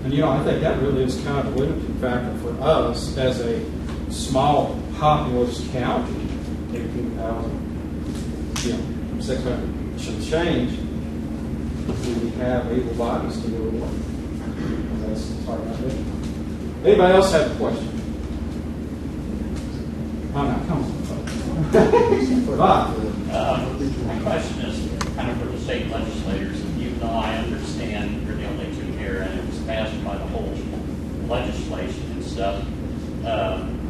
And I think that really is kind of a limiting factor for us as a small populous county. 18,000, 600 should change. We have able bodies to go to work. That's part of it. Anybody else have a question? I'm not coming. My question is kind of for the state legislators. Even though I understand you're the only two here and it was passed by the whole legislation and stuff,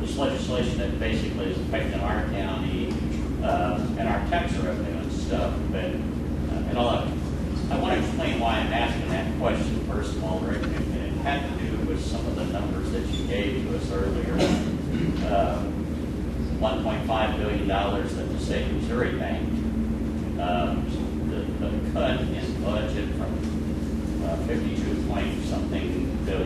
this legislation that basically is affecting our county and our tax revenue and stuff. But I want to explain why I'm asking that question first of all, Rick. And it had to do with some of the numbers that you gave to us earlier. $1.5 billion that the state of Missouri banked. The cut in budget from 52 point something billion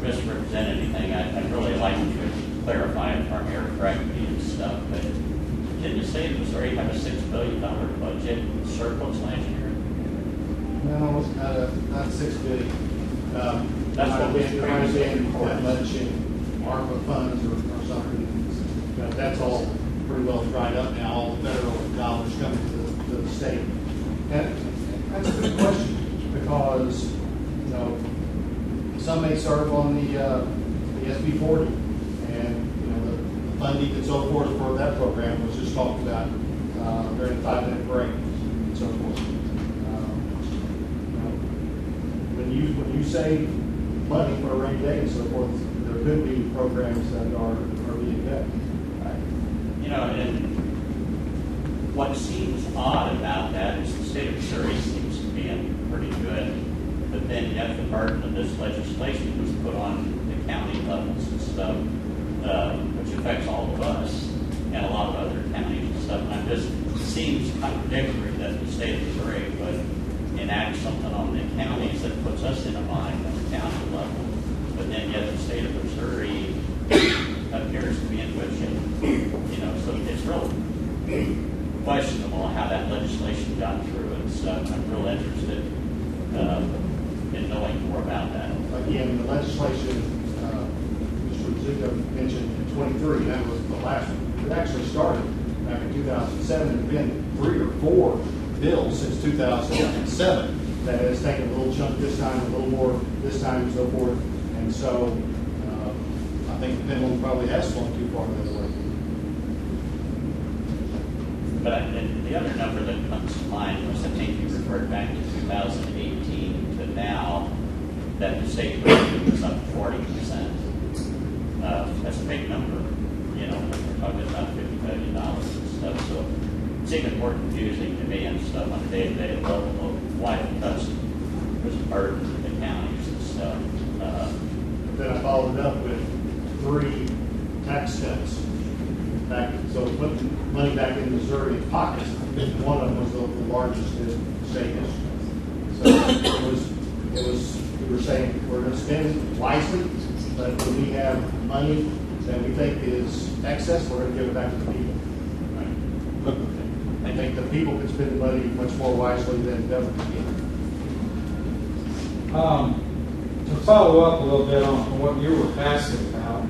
misrepresent anything, I'd really like you to clarify if I'm here correctly and stuff, but didn't the state of Missouri have a $6 billion budget surplus last year? No, it's not $6 billion. That's what was It might have been previously that much in ARPA funds or something. But that's all pretty well dried up now, all the federal dollars coming to the state. And that's a good question, because, you know, some may serve on the SB 40, and, you know, the funding and so forth for that program was just talked about during the 5-minute break and so forth. When you save money for a rainy day and so forth, there could be programs that are being met. You know, and what seems odd about that is the state of Missouri seems to be in pretty good, but then yet the burden of this legislation was put on the county levels and stuff, which affects all of us and a lot of other counties and stuff. And it just seems contradictory that the state of Missouri would enact something on the counties that puts us in a bind on the county level, but then yet the state of Missouri appears to be in good shape. You know, so it's real questionable how that legislation got through and stuff. I'm real interested in knowing more about that. Again, the legislation, Mr. Zuko mentioned in 23, that was the last one. It actually started back in 2007. There have been 3 or 4 bills since 2007 that has taken a little chunk this time, a little more this time, and so forth. And so I think the pendulum probably has swung too far the other way. But the other number that comes to mind was, I think you referred back to 2018 to now, that the state revenue was up 40%. That's a big number, you know, we're talking about $50 billion and stuff, so it's even more confusing to me and stuff on a day-to-day level of why the cuts was a burden to the counties and stuff. Then I followed it up with 3 tax cuts. So put money back in Missouri pockets. One of them was the largest in state history. So we were saying we're going to spend wisely, but when we have money that we think is excess, we're going to give it back to the people. I think the people can spend the money much more wisely than government can. To follow up a little bit on what you were asking about,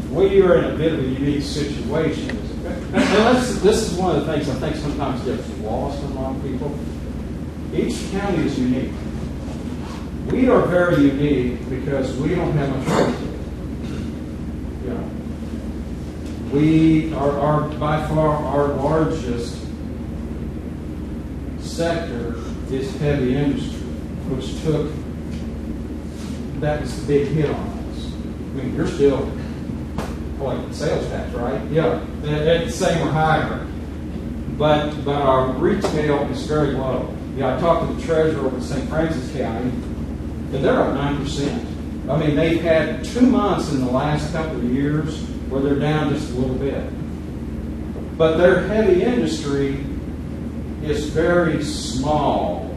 we are in a bit of a unique situation. And this is one of the things I think sometimes gets lost in a lot of people. Each county is unique. We are very unique because we don't have much retail. You know, we are by far our largest sector is heavy industry, which that was the big hit on us. I mean, you're still like sales tax, right? Yeah, at the same or higher. But our retail is very low. Yeah, I talked to the treasurer of St. Francis County, and they're up 9%. I mean, they've had 2 months in the last couple of years where they're down just a little bit. But their heavy industry is very small,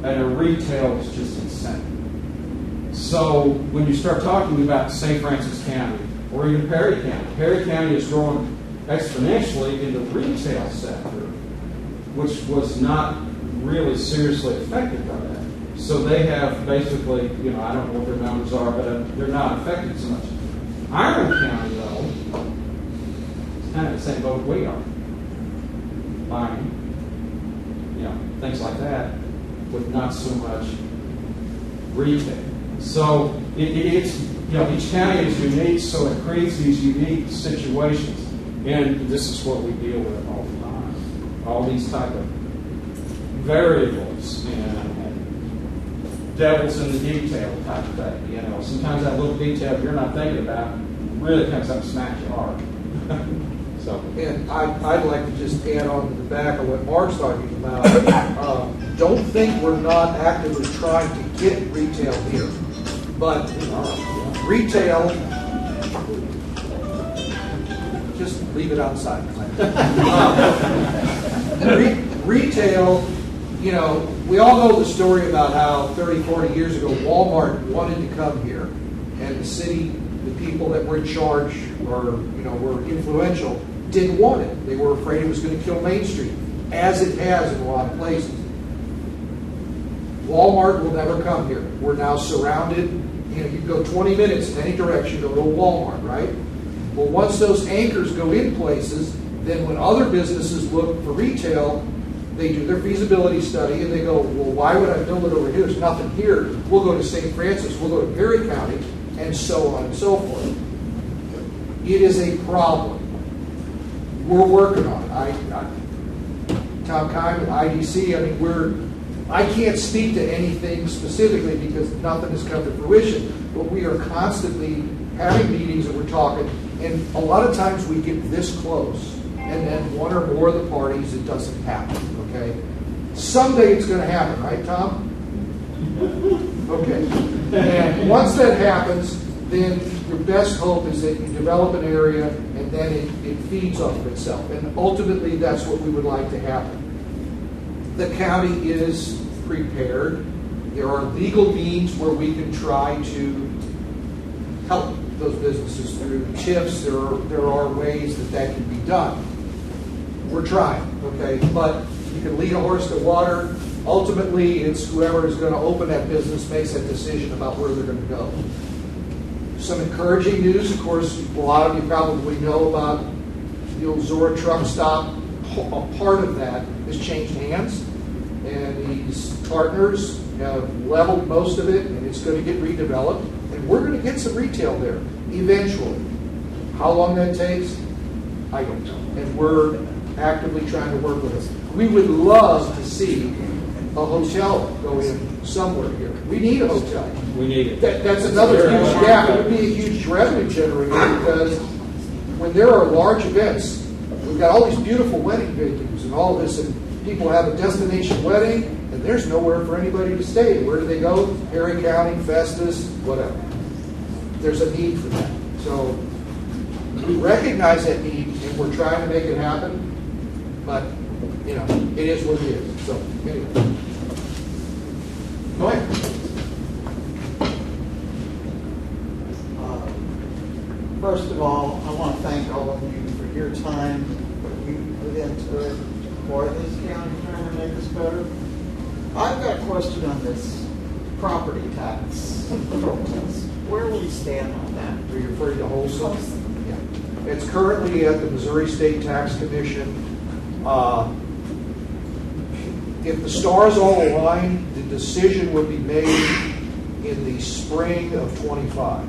and their retail is just insane. So when you start talking about St. Francis County, or even Perry County is growing exponentially in the retail sector, which was not really seriously affected by that. So they have basically, you know, I don't know what their numbers are, but they're not affected so much. Iron County, though, is kind of the same boat we are. Mining, you know, things like that, with not so much retail. So it's, you know, each county is unique, so it creates these unique situations. And this is what we deal with all the time. All these type of variables and devils in the detail type of thing. You know, sometimes that little detail you're not thinking about really comes up and smacks your heart. So. And I'd like to just add on to the back of what Mark's talking about. Don't think we're not actively trying to get retail here. But retail, just leave it outside. Retail you know, we all know the story about how 30, 40 years ago, Walmart wanted to come here, and the city, the people that were in charge or, you know, were influential, didn't want it. They were afraid it was going to kill Main Street, as it has in a lot of places. Walmart will never come here. We're now surrounded. You know, you can go 20 minutes in any direction to go to Walmart, right? Well, once those anchors go in places, then when other businesses look for retail, they do their feasibility study and they go, well, why would I build it over here? There's nothing here. We'll go to St. Francis, we'll go to Perry County, and so on and so forth. It is a problem. We're working on it. Tom Kime at IDC, I mean, I can't speak to anything specifically because nothing has come to fruition, but we are constantly having meetings and we're talking, and a lot of times we get this close, and then one or more of the parties, it doesn't happen, okay? Someday it's going to happen, right, Tom? Okay. And once that happens, then your best hope is that you develop an area and then it feeds off of itself. And ultimately, that's what we would like to happen. The county is prepared. There are legal means where we can try to help those businesses through TIFs. There are ways that can be done. We're trying, okay? But you can lead a horse to water. Ultimately, it's whoever is going to open that business makes that decision about where they're going to go. Some encouraging news, of course, a lot of you probably know about the old Zora truck stop. A part of that has changed hands, and these partners have leveled most of it, and it's going to get redeveloped, and we're going to get some retail there eventually. How long that takes, I don't know, and we're actively trying to work with it. We would love to see a hotel go in somewhere here. We need a hotel. We need it. That's another huge gap. It would be a huge revenue generator because when there are large events, we've got all these beautiful wedding venues and all this, and people have a destination wedding, and there's nowhere for anybody to stay. Where do they go? Perry County, Festus, whatever. There's a need for that. So we recognize that need, and we're trying to make it happen, but, you know, it is what it is. So, anyway. Go ahead. First of all, I want to thank all of you for your time, what you put into it for this county, trying to make us better. I've got a question on this property tax protest. Where will we stand on that? Are you referring to Wholesome? Yeah. It's currently at the Missouri State Tax Commission. If the stars all align, the decision would be made in the spring of 25.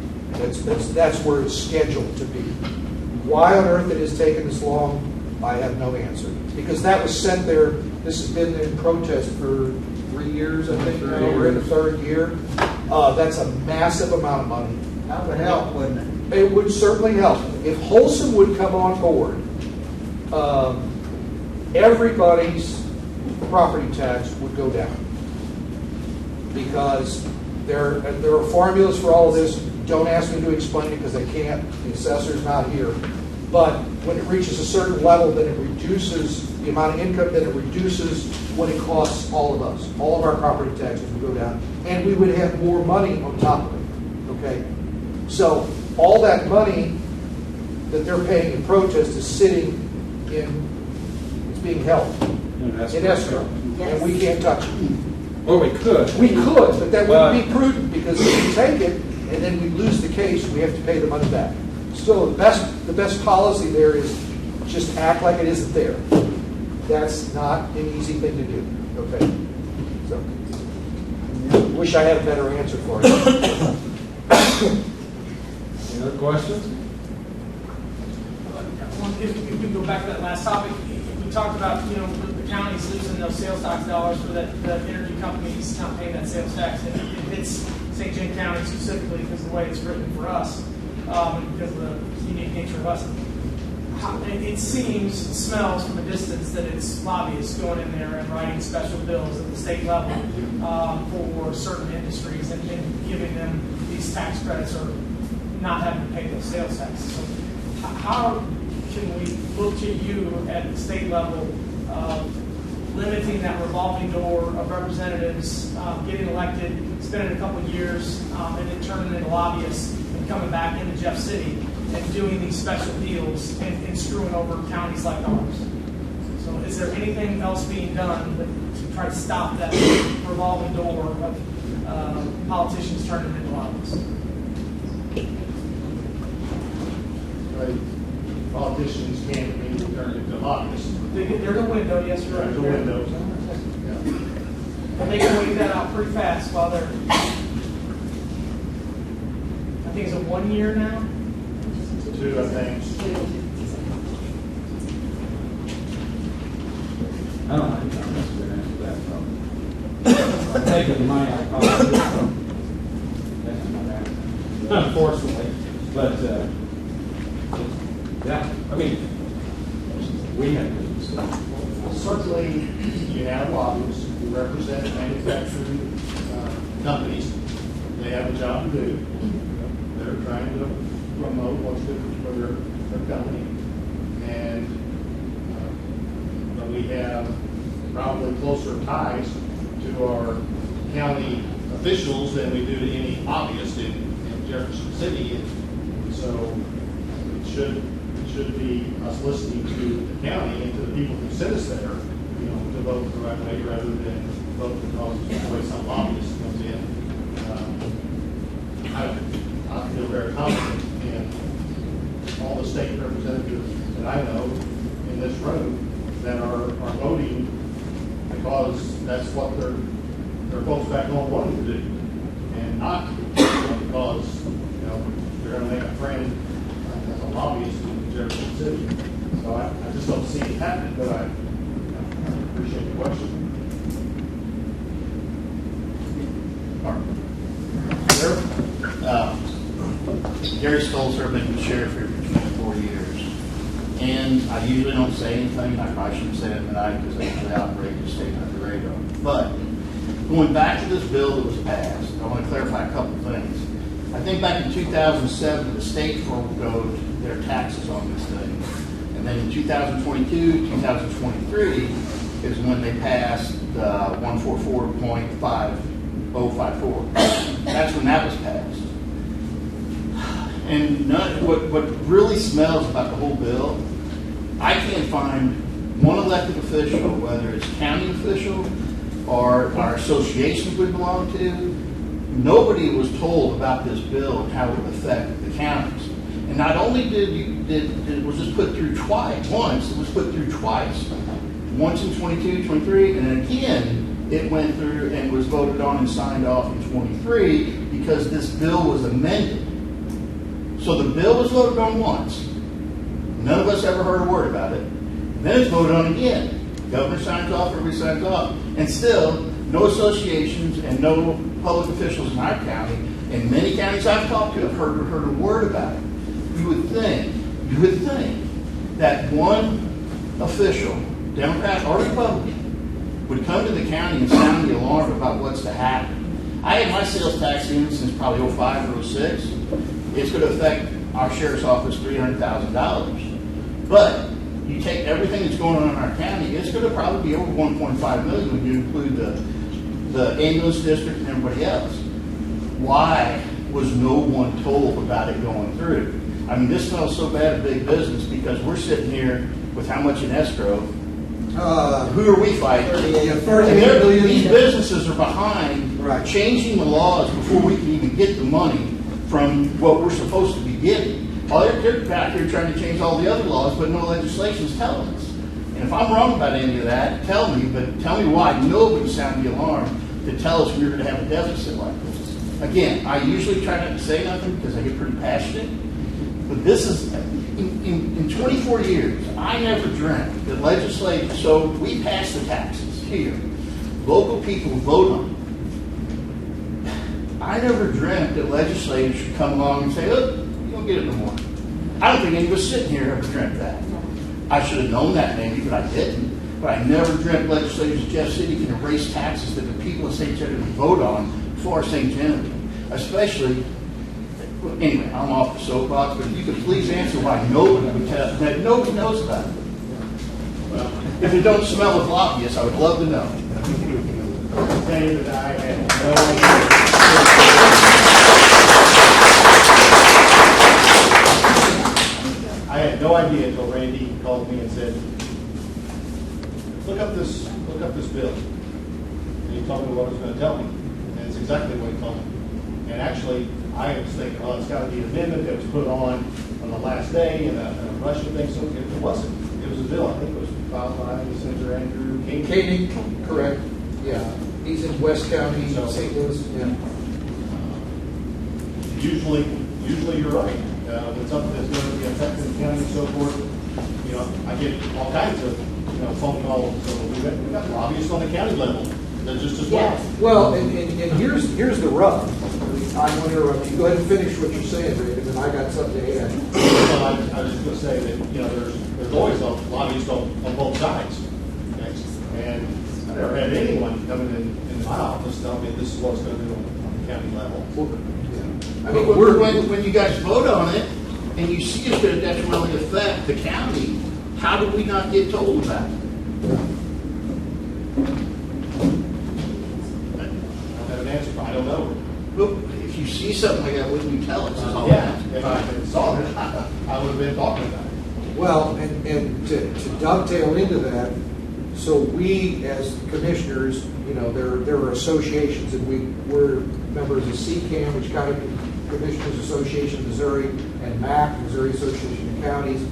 That's where it's scheduled to be. Why on earth it has taken this long, I have no answer. Because that was sent there, this has been in protest for 3 years, I think. Now we're in the third year. That's a massive amount of money. That would help, wouldn't it? It would certainly help. If Wholesome would come on board, everybody's property tax would go down. Because there are formulas for all of this. Don't ask me to explain it because I can't. The assessor's not here. But when it reaches a certain level, then it reduces the amount of income, then it reduces what it costs all of us. All of our property taxes would go down. And we would have more money on top of it. Okay? So all that money that they're paying in protest is sitting in, it's being held in escrow. Yes. And we can't touch it. Well, we could. We could, but that wouldn't be prudent because if we take it and then we lose the case, we have to pay the money back. Still, the best policy there is just act like it isn't there. That's not an easy thing to do. Okay. So, wish I had a better answer for you. Any other questions? If we go back to that last topic, we talked about, you know, the county's losing those sales tax dollars for the energy companies not paying that sales tax. And it hits St. John County specifically because of the way it's written for us, because of the unique nature of us. It seems, smells from a distance that it's lobbyists going in there and writing special bills at the state level for certain industries and giving them these tax credits or not having to pay those sales taxes. So how can we look to you at the state level limiting that revolving door of representatives getting elected, spending a couple of years, and then turning into lobbyists and coming back into Jeff City and doing these special deals and screwing over counties like ours. So is there anything else being done to try to stop that revolving door of politicians turning into lobbyists? Right. Politicians can't be turned into lobbyists. There's a window, yes, you're right. There's a window. But they can wave that out pretty fast while they're, I think it's a 1 year now? 2, I think. I don't think I'm going to answer that problem. I'm taking the money I call that's not happening, unfortunately. But, yeah, I mean, we have Certainly, you have lobbyists who represent manufacturing companies. They have a job to do. They're trying to promote what's good for their company. And but we have probably closer ties to our county officials than we do to any lobbyist in Jefferson City. And so it should be us listening to the county and to the people who sent us there, to vote the right way rather than vote because of the way some lobbyist comes in. I feel very confident in all the state representatives that I know in this room that are voting because that's what their folks back home wanted to do, and not because they're going to make a friend as a lobbyist in Jefferson City. So I just don't see it happening, but I appreciate the question. Gary Stolzer, I've been sheriff here for 24 years. And I usually don't say anything. I probably shouldn't say it tonight because I usually operate just staying under the radar. But going back to this bill that was passed, I want to clarify a couple things. I think back in 2007, the state foregoed their taxes on this thing. And then in 2022, 2023 is when they passed 144.5054. That's when that was passed. And what really smells about the whole bill, I can't find one elected official, whether it's county official or our associations we belong to, nobody was told about this bill and how it would affect the counties. And not only was this put through twice, it was put through twice. Once in 22, 23, and then again, it went through and was voted on and signed off in 23 because this bill was amended. So the bill was voted on once. None of us ever heard a word about it. Then it's voted on again. Governor signs off, everybody signs off. And still, no associations and no public officials in our county, and many counties I've talked to have heard a word about it. You would think that one official, Democrat or Republican, would come to the county and sound the alarm about what's to happen. I had my sales tax in since probably 05 or 06. It's going to affect our sheriff's office $300,000. But you take everything that's going on in our county, it's going to probably be over $1.5 million when you include the ambulance district and everybody else. Why was no one told about it going through? I mean, this smells so bad at big business because we're sitting here with how much in escrow. Who are we fighting? These businesses are behind changing the laws before we can even get the money from what we're supposed to be getting. They're back here trying to change all the other laws, but no legislation is telling us. And if I'm wrong about any of that, tell me, but tell me why nobody sounded the alarm to tell us we were going to have a deficit like this. Again, I usually try not to say nothing because I get pretty passionate, but this is, in 24 years, I never dreamt that legislation, so we pass the taxes here. Local people vote on it. I never dreamt that legislators should come along and say, oh, you don't get it no more. I don't think any of us sitting here ever dreamt that. I should have known that maybe, but I didn't. But I never dreamt legislators in Jeff City can erase taxes that the people of St. Genevieve vote on for St. Genevieve. Especially, anyway, I'm off the soapbox, but if you could please answer why nobody would tell, that nobody knows about it. If it don't smell as obvious, I would love to know. David, I had no idea until Randy called me and said, look up this bill. And he told me what he was going to tell me. And it's exactly what he told me. And actually, I was thinking, oh, it's got to be an amendment that was put on the last day and a Russian thing. So it wasn't. It was a bill. I think it was filed by Senator Andrew King. Koenig, correct, yeah. He's in West County, St. Louis, yeah. Usually you're right. When something that's going to be affecting the county and so forth, I get all kinds of, phone calls. So we've got lobbyists on the county level that just as well. Well, and here's the rub. I want to interrupt you. Go ahead and finish what you're saying, David, and I got something to add. Well, I was just going to say that, there's always lobbyists on both sides. Okay? And I never had anyone coming in my office tell me this is what's going to do on the county level. I mean, when you guys vote on it and you see it's going to detrimentally affect the county, how do we not get told about it? I don't have an answer. I don't know. Well, if you see something like that, wouldn't you tell us? If I had saw it, I would have been talking about it. Well, and to dovetail into that, so we as commissioners, there are associations, and we're members of CCAM, which kind of Commissioners Association of Missouri, and MAC, Missouri Association of Counties.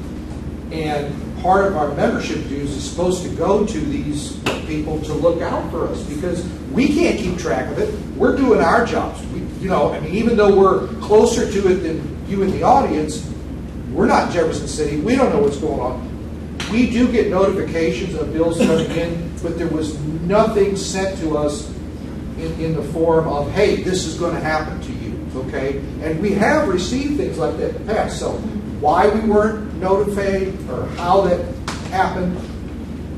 And part of our membership dues is supposed to go to these people to look out for us, because we can't keep track of it. We're doing our jobs. Even though we're closer to it than you in the audience, we're not Jefferson City. We don't know what's going on. We do get notifications of bills coming in, but there was nothing sent to us in the form of, hey, this is going to happen to you, okay? And we have received things like that in the past. So why we weren't notified or how that happened,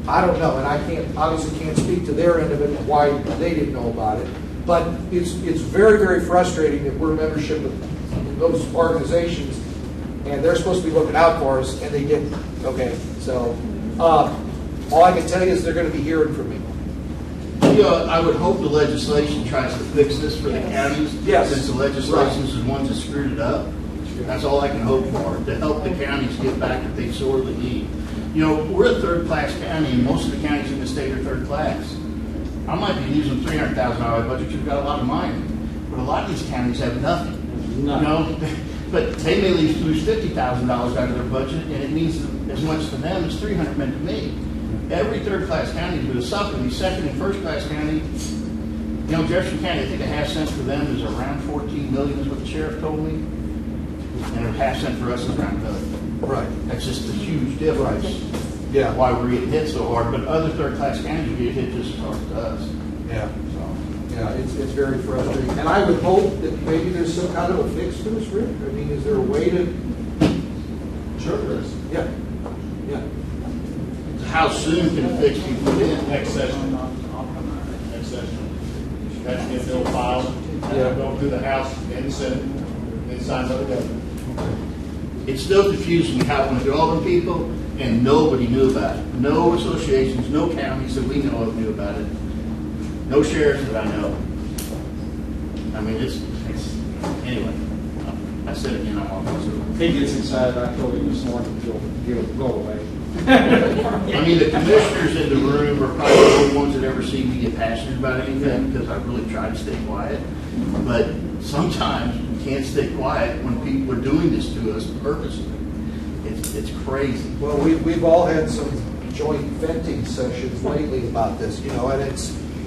I don't know. And I obviously can't speak to their end of it and why they didn't know about it. But it's very, very frustrating that we're a membership of those organizations, and they're supposed to be looking out for us, and they didn't. Okay, so all I can tell you is they're going to be hearing from me. I would hope the legislation tries to fix this for the counties. Yes. Since the legislation is the ones that screwed it up. That's all I can hope for, to help the counties get back what they sorely need. We're a third-class county, and most of the counties in the state are third class. I might be using $300,000 budget. You've got a lot of money, but a lot of these counties have nothing. But they may lose $50,000 out of their budget, and it means as much to them as $300 meant to me. Every third-class county is going to suffer. These second and first-class county, Jefferson County, I think a half cent for them is around $14 million, is what the sheriff told me, and a half cent for us is around $1 million. Right. That's just a huge difference. Yeah. Why we're getting hit so hard, but other third-class counties will get hit just as hard as us. Yeah. Yeah, it's very frustrating. And I would hope that maybe there's some kind of a fix for this, Rick. I mean, is there a way to... Sure there is. Yeah. Yeah. How soon can a fix be put in? Next session. Next session. Have to get a bill filed, go through the House and the Senate, and signed by the governor. It's still confusing how it went through all the people, and nobody knew about it. No associations, no counties that we know of knew about it. No sheriffs that I know. I mean, it's anyway. I said it again, I'm off. He gets excited. I told him this morning to go away. I mean, the commissioners in the room are probably the only ones that ever seem to get passionate about anything, because I really try to stay quiet. But sometimes we can't stay quiet when people are doing this to us purposely. It's crazy. Well, we've all had some joint venting sessions lately about this, and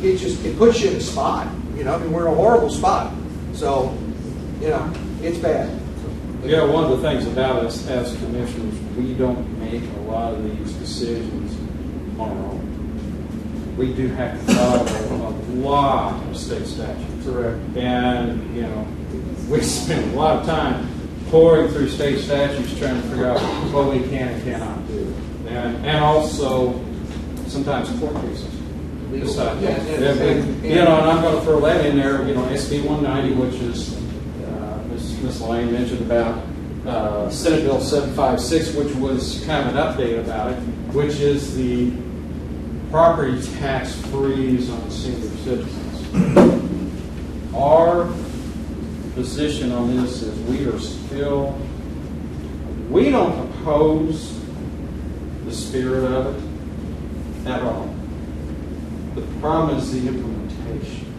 it puts you in a spot. We're in a horrible spot. So, it's bad. Yeah, one of the things about us as commissioners, we don't make a lot of these decisions on our own. We do have to follow a lot of state statutes. Correct. And, we spend a lot of time pouring through state statutes trying to figure out what we can and cannot do. And also, sometimes court cases. And I'm going to throw that in there, SB 190, which is Ms. Lane mentioned about Senate Bill 756, which was kind of an update about it, which is the property tax freeze on senior citizens. Our position on this is we don't oppose the spirit of it at all. The problem is the implementation.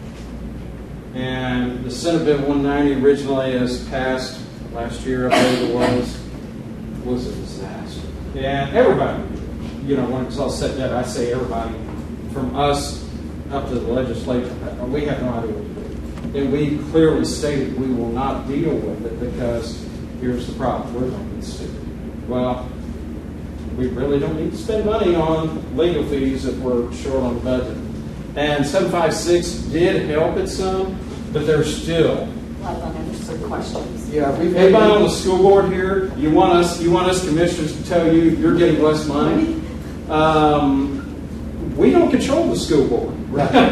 And the Senate Bill 190 originally, as passed last year, I believe it was a disaster. And everybody, when it's all said and done, I say everybody, from us up to the legislature, we have no idea what to do. And we clearly stated we will not deal with it because here's the problem, we're going to get sued. Well, we really don't need to spend money on legal fees if we're short on the budget. And 756 did help it some, but there's still A lot of unanswered questions. yeah, everybody on the school board here, you want us commissioners to tell you you're getting less money. We don't control the school board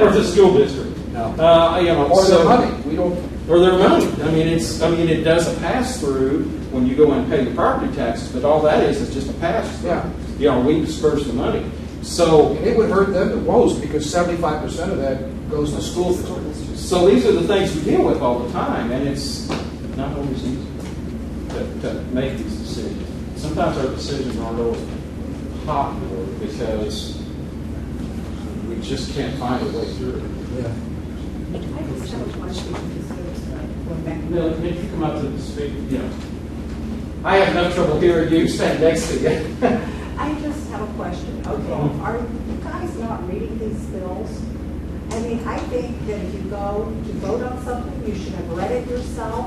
or the school district. No. Or their money. We don't. Or their money. It does a pass through when you go and pay the property taxes, but all that is just a pass through. Yeah. We disperse the money. So And it would hurt them the most because 75% of that goes to school districts. So these are the things we deal with all the time, and it's not always easy to make these decisions. Sometimes our decisions aren't always popular because we just can't find a way through it. Yeah. I just have a question. Going back. Millie, can you come up to the speak? I have enough trouble hearing you. Stand next to you. I just have a question. Okay, are you guys not reading these bills? I think that if you go to vote on something, you should have read it yourself,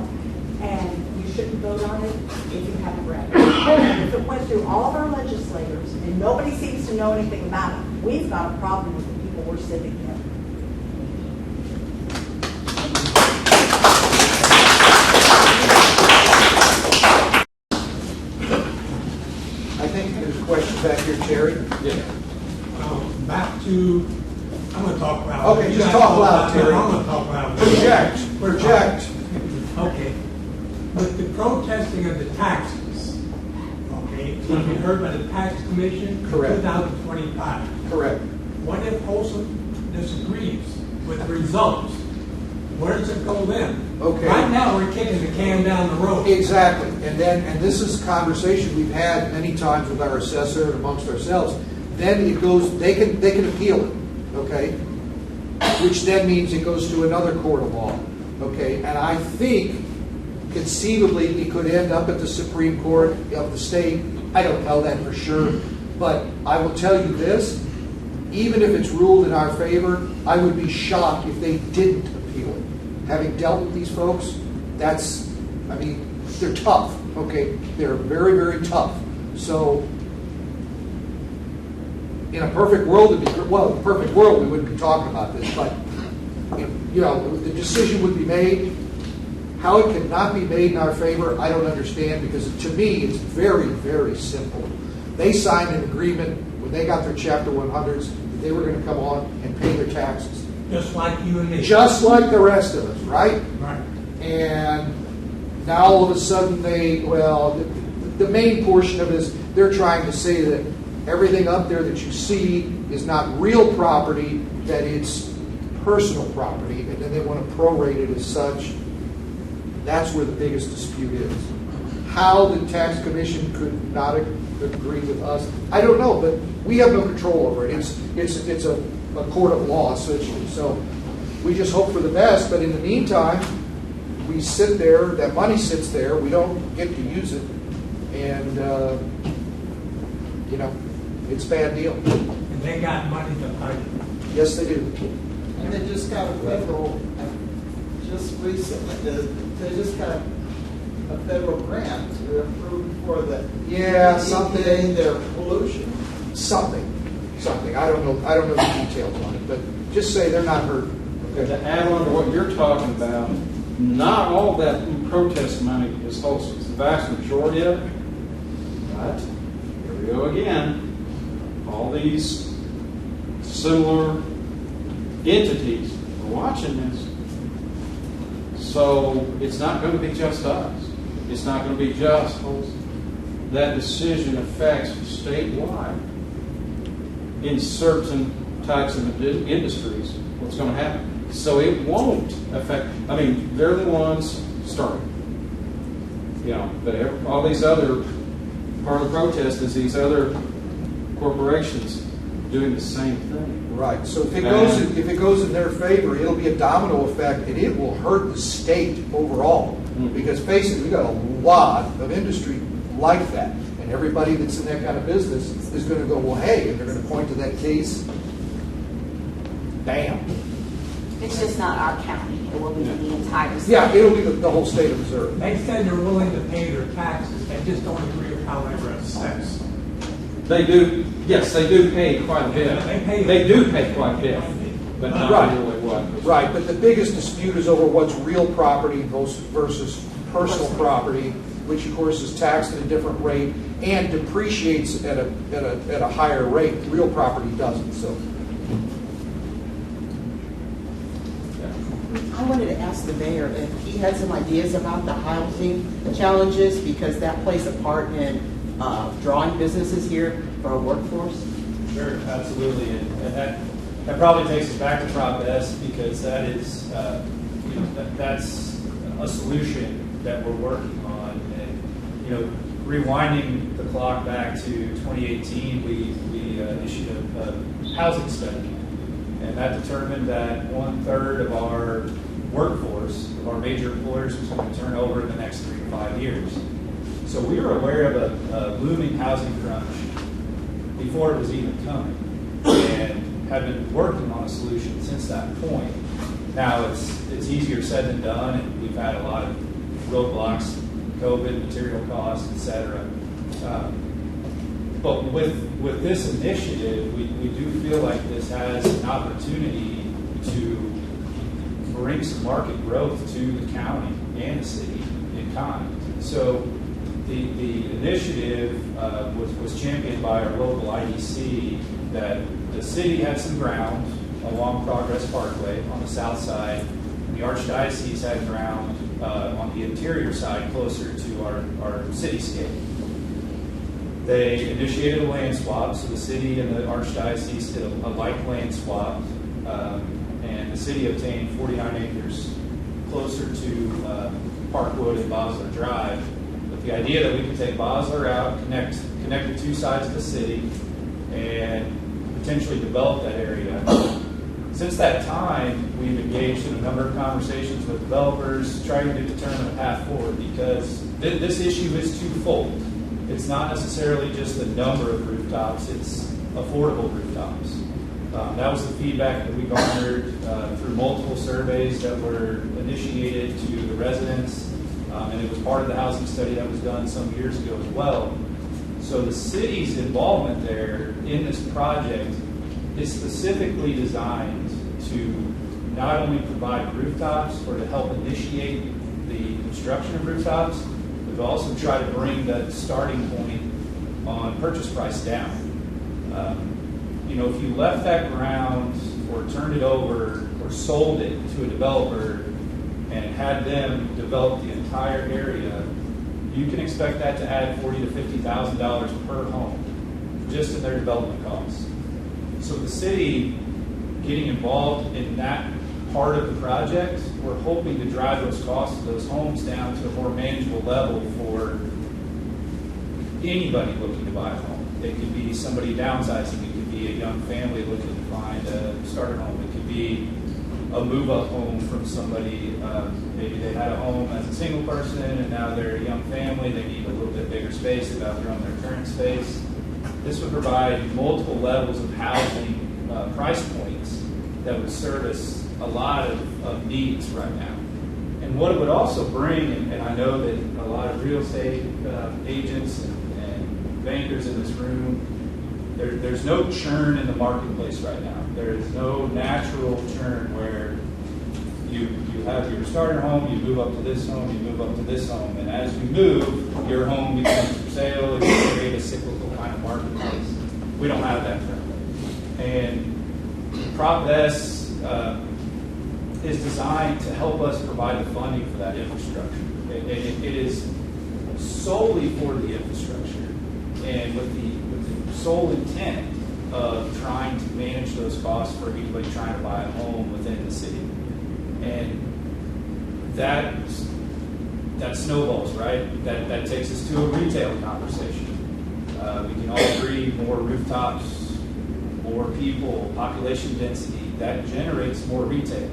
and you shouldn't vote on it if you haven't read it. And if it went through all of our legislators, and nobody seems to know anything about it, we've got a problem with the people we're sitting here. I think there's a question back here, Terry. Yeah. Back to, I'm going to talk about. Okay, just talk loud, Terry. I'm going to talk loud. Project. Okay. With the protesting of the taxes, okay, it's going to be heard by the tax commission in Correct. 2025. Correct. What if Folsom disagrees with the results? Where does it go then? Okay. Right now, we're kicking the can down the road. Exactly. And this is a conversation we've had many times with our assessor and amongst ourselves. Then it goes, they can appeal it, okay? Which then means it goes to another court of law, okay? And I think conceivably it could end up at the Supreme Court of the state. I don't know that for sure, but I will tell you this, even if it's ruled in our favor, I would be shocked if they didn't appeal it. Having dealt with these folks, they're tough, okay? They're very, very tough. So, in a perfect world, in a perfect world, we wouldn't be talking about this, but, the decision would be made. How it cannot be made in our favor, I don't understand, because to me, it's very, very simple. They signed an agreement when they got their Chapter 100s that they were going to come on and pay their taxes. Just like you and me. Just like the rest of us, right? Right. And now all of a sudden the main portion of it is they're trying to say that everything up there that you see is not real property, that it's personal property, and then they want to prorate it as such. That's where the biggest dispute is. How the tax commission could not agree with us, I don't know, but we have no control over it. It's a court of law, essentially. So we just hope for the best, but in the meantime, we sit there, that money sits there, we don't get to use it, and, it's a bad deal. And they got money to fight. Yes, they do. And they just got a federal, just recently, they just got a federal grant to improve for the something. their pollution. Something. I don't know the details on it, but just say they're not hurt. Okay, to add on to what you're talking about, not all that protest money is Folsom. The vast majority of it. But here we go again. All these similar entities are watching this. So it's not going to be just us. It's not going to be just. That decision affects statewide in certain types of industries what's going to happen. So it won't affect, I mean, they're the ones starting. You know, but all these other, part of the protest is these other corporations doing the same thing. Right, so if it goes in their favor, it'll be a domino effect, and it will hurt the state overall. Because face it, we got a lot of industry like that, and everybody that's in that kind of business is going to go, well, hey, and they're going to point to that case. Bam. It's just not our county. It will be the entire state. Yeah, it'll be the whole state of Missouri. They said they're willing to pay their taxes, they just don't agree with how they were assessed. They do, yes, they do pay quite a bit. Yeah, they do pay quite a bit, but not really what. Right, but the biggest dispute is over what's real property versus personal property, which of course is taxed at a different rate and depreciates at a higher rate. Real property doesn't. So. I wanted to ask the mayor if he had some ideas about the housing challenges, because that plays a part in drawing businesses here for our workforce. Sure, absolutely, and that probably takes us back to Prop S, because that is, that's a solution that we're working on. And rewinding the clock back to 2018, we issued a housing study, and that determined that 1/3 of our workforce, of our major employers, was going to turn over in the next 3 to 5 years. So we were aware of a looming housing crunch before it was even coming, and have been working on a solution since that point. Now it's easier said than done, and we've had a lot of roadblocks, COVID, material costs, etc. But with this initiative, we do feel like this has an opportunity to bring some market growth to the county and the city in kind. So the initiative was championed by our local IDC, that the city had some ground along Progress Parkway on the south side, and the Archdiocese had ground on the interior side closer to our cityscape. They initiated a land swap, so the city and the Archdiocese did a like land swap, and the city obtained 49 acres closer to Parkwood and Bosler Drive, with the idea that we could take Bosler out, connect the two sides of the city, and potentially develop that area. Since that time, we've engaged in a number of conversations with developers, trying to determine a path forward, because this issue is twofold. It's not necessarily just the number of rooftops, it's affordable rooftops. That was the feedback that we garnered through multiple surveys that were initiated to the residents, and it was part of the housing study that was done some years ago as well. So the city's involvement there in this project is specifically designed to not only provide rooftops or to help initiate the construction of rooftops, but to also try to bring that starting point on purchase price down. If you left that ground or turned it over or sold it to a developer and had them develop the entire area, you can expect that to add $40,000 to $50,000 per home just in their development costs. So the city getting involved in that part of the project, we're hoping to drive those costs of those homes down to a more manageable level for anybody looking to buy a home. It could be somebody downsizing, it could be a young family looking to find a starter home, it could be a move-up home from somebody, maybe they had a home as a single person and now they're a young family, they need a little bit bigger space, they've outgrown their current space. This would provide multiple levels of housing price points that would service a lot of needs right now. And what it would also bring, and I know that a lot of real estate agents and bankers in this room, there's no churn in the marketplace right now. There is no natural churn where you have your starter home, you move up to this home, you move up to this home, and as you move, your home becomes for sale, and you create a cyclical kind of marketplace. We don't have that currently. And Prop S is designed to help us provide the funding for that infrastructure. It is solely for the infrastructure and with the sole intent of trying to manage those costs for anybody trying to buy a home within the city. And that snowballs, right? That takes us to a retail conversation. We can all agree more rooftops, more people, population density, that generates more retail.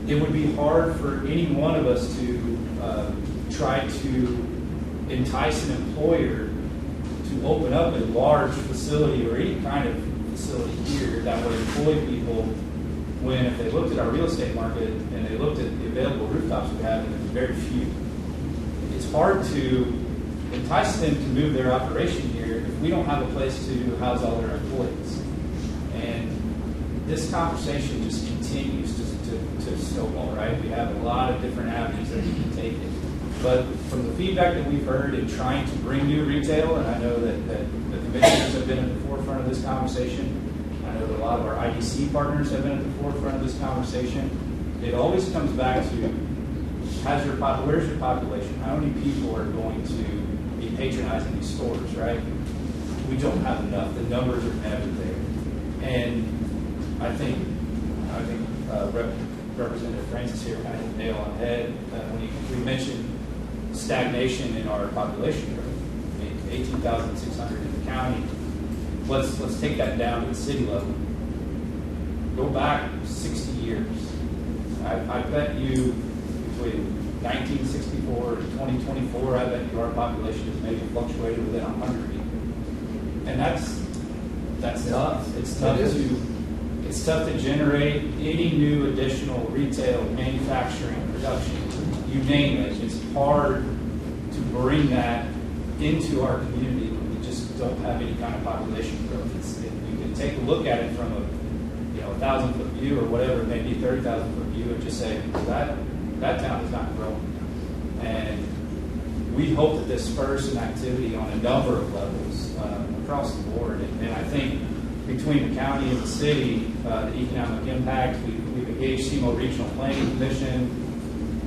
It would be hard for any one of us to try to entice an employer to open up a large facility or any kind of facility here that would employ people when, if they looked at our real estate market and they looked at the available rooftops we have, and there's very few. It's hard to entice them to move their operation here if we don't have a place to house all their employees. And this conversation just continues to snowball, right? We have a lot of different avenues that we can take it. But from the feedback that we've heard in trying to bring new retail, and I know that the commissioners have been at the forefront of this conversation, I know that a lot of our IDC partners have been at the forefront of this conversation, it always comes back to, where's your population? How many people are going to be patronizing these stores, right? We don't have enough. The numbers are never there. And I think Representative Francis here kind of hit the nail on the head when we mentioned stagnation in our population growth. I mean, 18,600 in the county. Let's take that down to the city level. Go back 60 years. I bet you between 1964 and 2024, I bet you our population has maybe fluctuated within 100 people. And that's tough. It's tough to generate any new additional retail, manufacturing, production, you name it. It's hard to bring that into our community when we just don't have any kind of population growth. You can take a look at it from a 1,000-foot view or whatever it may be, 30,000-foot view, and just say that town is not growing. And we hope that this spurs some activity on a number of levels across the board. And I think between the county and the city, the economic impact, we've engaged SEMO Regional Planning Commission.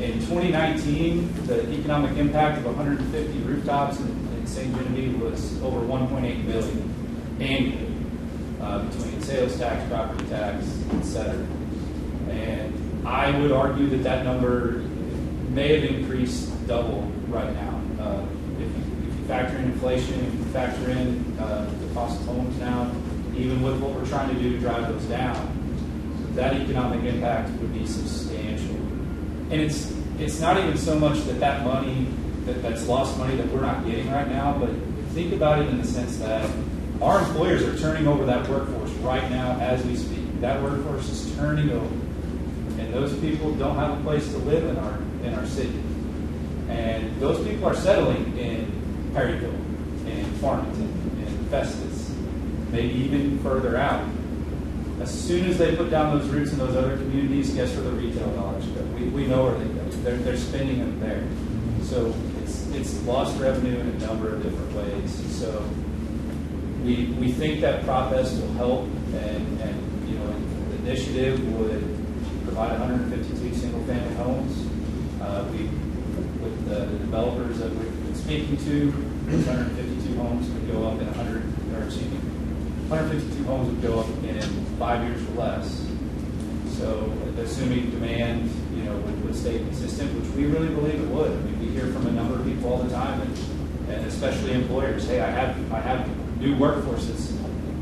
In 2019, the economic impact of 150 rooftops in St. Genevieve was over $1.8 billion annually between sales tax, property tax, et cetera. And I would argue that number may have increased double right now. If you factor in inflation, if you factor in the cost of homes now, even with what we're trying to do to drive those down, that economic impact would be substantial. And it's not even so much that money, that's lost money that we're not getting right now, but think about it in the sense that our employers are turning over that workforce right now as we speak. That workforce is turning over. And those people don't have a place to live in our city. And those people are settling in Perryville, in Farmington, in Festus, maybe even further out. As soon as they put down those roots in those other communities, guess where the retail dollars go? We know where they go. They're spending them there. So it's lost revenue in a number of different ways. So we think that process will help, and the initiative would provide 152 single-family homes. With the developers that we've been speaking to, 152 homes would go up in 152 homes would go up in 5 years or less. So assuming demand, would stay consistent, which we really believe it would. I mean, we hear from a number of people all the time, and especially employers, hey, I have new workforces.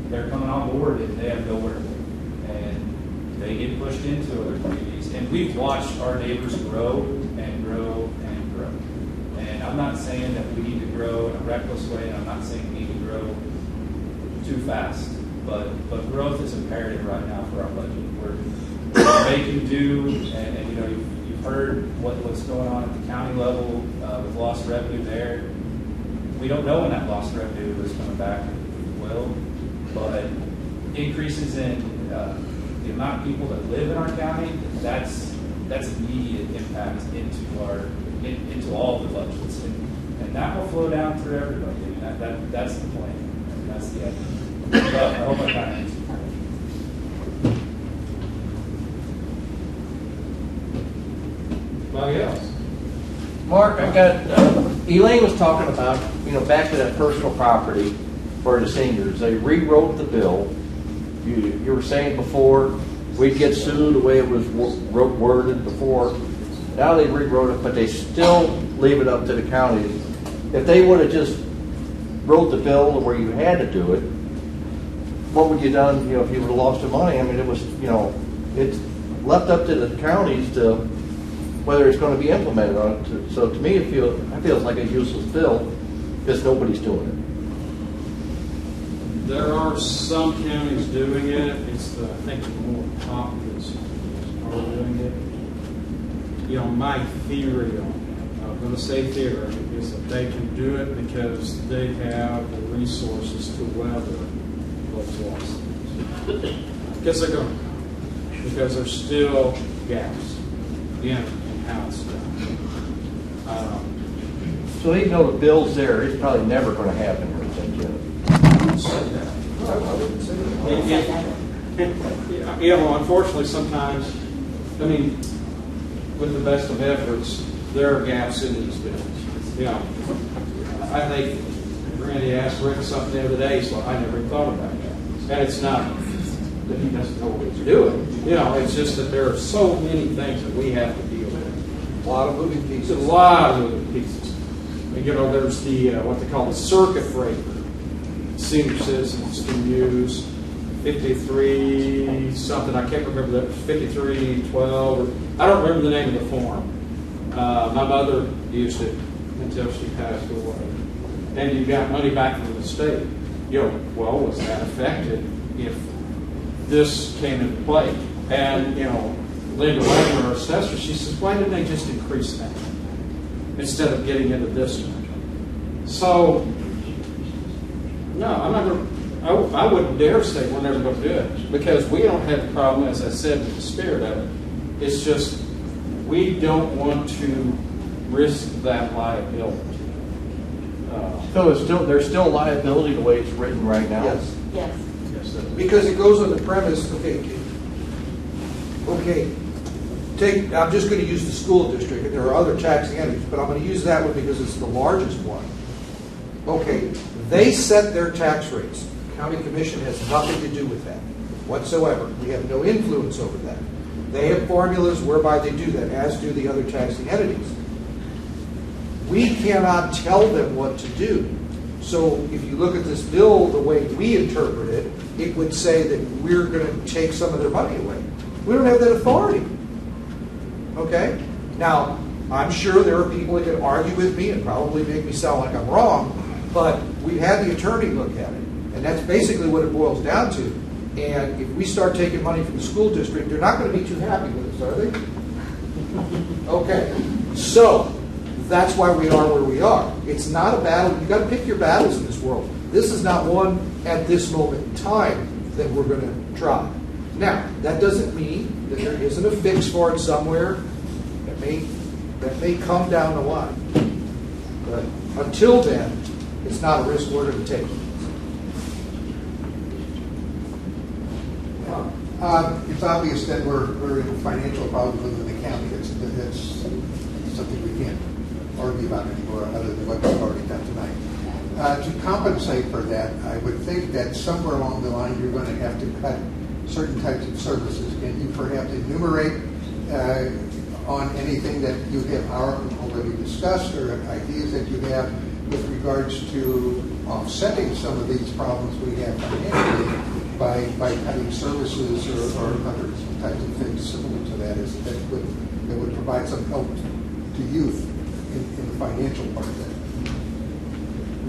They're coming on board and they have nowhere to live. And they get pushed into other communities. And we've watched our neighbors grow and grow and grow. And I'm not saying that we need to grow in a reckless way, and I'm not saying we need to grow too fast. But growth is imperative right now for our budget. We're making do, and you've heard what's going on at the county level with lost revenue there. We don't know when that lost revenue is coming back. It will, but increases in the amount of people that live in our county, that's immediate impact into all the budgets, and that will flow down through everybody. I mean, that's the plan. And that's the idea. I hope I kind of answered. Anybody else? Mark, I got, Elaine was talking about, back to that personal property for the seniors. They rewrote the bill. You were saying before, we'd get sued the way it was worded before. Now they rewrote it, but they still leave it up to the county. If they would have just wrote the bill where you had to do it, what would you done, if you would have lost the money? I mean, it was, it's left up to the counties to, whether it's going to be implemented on it. So to me, it feels like a useless bill because nobody's doing it. There are some counties doing it. It's I think the more populous are doing it. My theory on it, I'm going to say theory, is that they can do it because they have the resources to weather those losses. Because they're going to, because there's still gaps in how it's done. So even though the bill's there, it's probably never going to happen here in St. Genevieve. Unfortunately, sometimes, with the best of efforts, there are gaps in these bills. I think Randy asked Rick something the other day, so I never even thought about that. And it's not that he doesn't know what he's doing. It's just that there are so many things that we have to deal with. A lot of moving pieces. A lot of moving pieces. There's the, what they call the circuit breaker. Senior citizens can use 53 something. I can't remember that. 5312. I don't remember the name of the form. My mother used it until she passed away. And you got money back from the state. Well, was that affected if this came into play? And Linda Wagner, our assessor, she says, why didn't they just increase that instead of getting into this one? So, no, I'm not going to, I wouldn't dare say we're never going to do it because we don't have the problem, as I said, with the spirit of it. It's just we don't want to risk that liability. So there's still liability the way it's written right now? Yes. Yes. Because it goes on the premise, I'm just going to use the school district, and there are other taxing entities, but I'm going to use that one because it's the largest one. Okay, they set their tax rates. County Commission has nothing to do with that whatsoever. We have no influence over that. They have formulas whereby they do that, as do the other taxing entities. We cannot tell them what to do. So if you look at this bill, the way we interpret it, it would say that we're going to take some of their money away. We don't have that authority. Okay? Now, I'm sure there are people that can argue with me and probably make me sound like I'm wrong, but we've had the attorney look at it. And that's basically what it boils down to. And if we start taking money from the school district, they're not going to be too happy with us, are they? Okay. So, that's why we are where we are. It's not a battle. You've got to pick your battles in this world. This is not one at this moment in time that we're going to try. Now, that doesn't mean that there isn't a fix for it somewhere that may come down the line. But until then, it's not a risk we're going to take. It's obvious that we're in financial problems within the county. That's something we can't argue about anymore other than what we've already done tonight. To compensate for that, I would think that somewhere along the line you're going to have to cut certain types of services. Can you perhaps enumerate on anything that you have already discussed or ideas that you have with regards to offsetting some of these problems we have financially by cutting services or other types of things similar to that that would provide some help to youth in the financial part of that?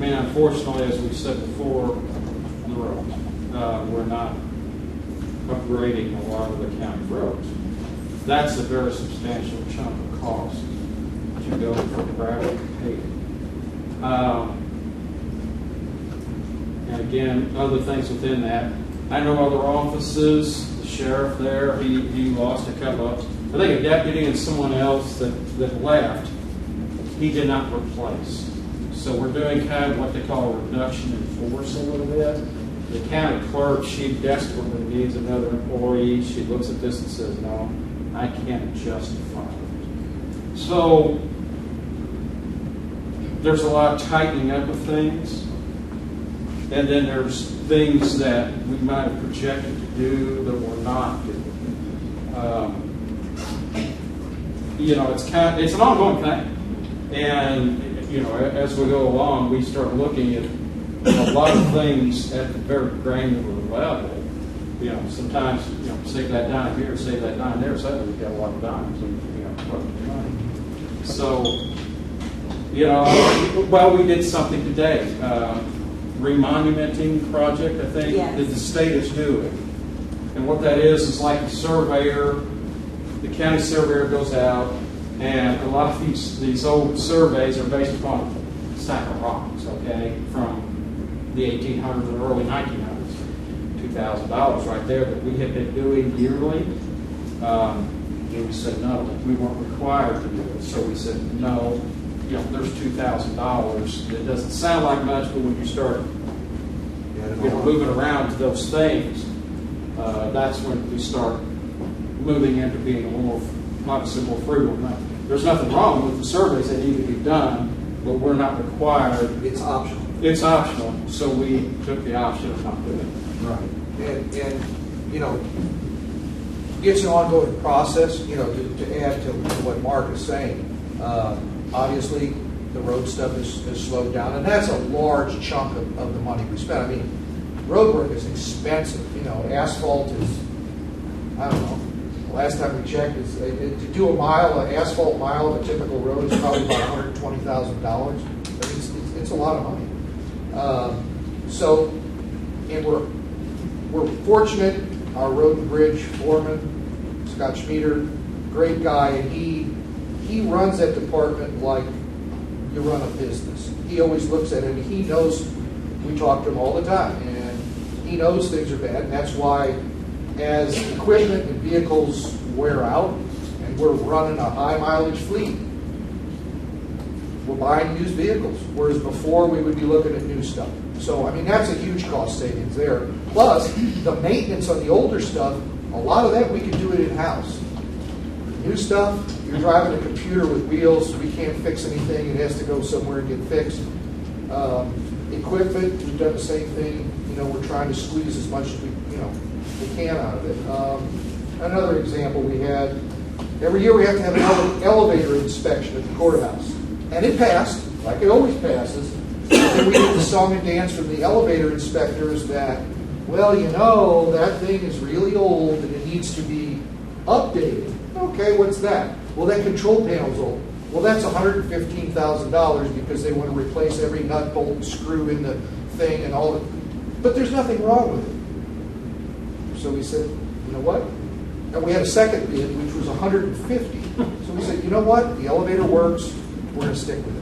Unfortunately, as we said before, the roads. We're not upgrading a lot of the county roads. That's a very substantial chunk of cost to go from gravel to paving. And again, other things within that. I know other offices, the sheriff there, he lost a couple of, I think a deputy and someone else that left, he did not replace. So we're doing kind of what they call a reduction in force a little bit. The county clerk, she desperately needs another employee. She looks at this and says, no, I can't justify it. So there's a lot of tightening up of things. And then there's things that we might have projected to do that we're not doing. It's an ongoing thing. And, as we go along, we start looking at a lot of things at the very granular level. Sometimes, save that dime here, save that dime there, suddenly we've got a lot of dimes and, money. So, well, we did something today. Remonumenting project, I think, Yes. that the state is doing. And what that is like a surveyor, the county surveyor goes out, and a lot of these old surveys are based upon a stack of rocks, okay, from the 1800s and early 1900s. $2,000 right there that we have been doing yearly. And we said no, we weren't required to do it. So we said no, there's $2,000. It doesn't sound like much, but when you start moving around to those things, that's when we start moving into being a little, obviously, more frugal. Now, there's nothing wrong with the surveys that need to be done, but we're not required. It's optional. It's optional, so we took the option of not doing it. Right. And it's an ongoing process, to add to what Mark is saying. Obviously, the road stuff is slowed down, and that's a large chunk of the money we spend. I mean, road work is expensive. Asphalt is, I don't know, the last time we checked, to do an asphalt mile of a typical road is probably about $120,000. It's a lot of money. And we're fortunate. Our road and bridge foreman, Scott Schmieder, great guy, and he runs that department like you run a business. He always looks at it, and he knows. We talk to him all the time, and he knows things are bad, and that's why, as equipment and vehicles wear out, and we're running a high mileage fleet, we're buying used vehicles, whereas before we would be looking at new stuff. So, I mean, that's a huge cost savings there. Plus, the maintenance on the older stuff, a lot of that we can do it in-house. New stuff, you're driving a computer with wheels, we can't fix anything, it has to go somewhere and get fixed. Equipment, we've done the same thing. We're trying to squeeze as much as we can out of it. Another example we had, every year we have to have an elevator inspection at the courthouse. And it passed, like it always passes. And then we get the song and dance from the elevator inspectors that, well, that thing is really old and it needs to be updated. Okay, what's that? Well, that control panel's old. Well, that's $115,000 because they want to replace every nut, bolt, and screw in the thing and all that. But there's nothing wrong with it. So we said, you know what? And we had a second bid, which was $150,000. So we said, you know what? The elevator works. We're going to stick with it.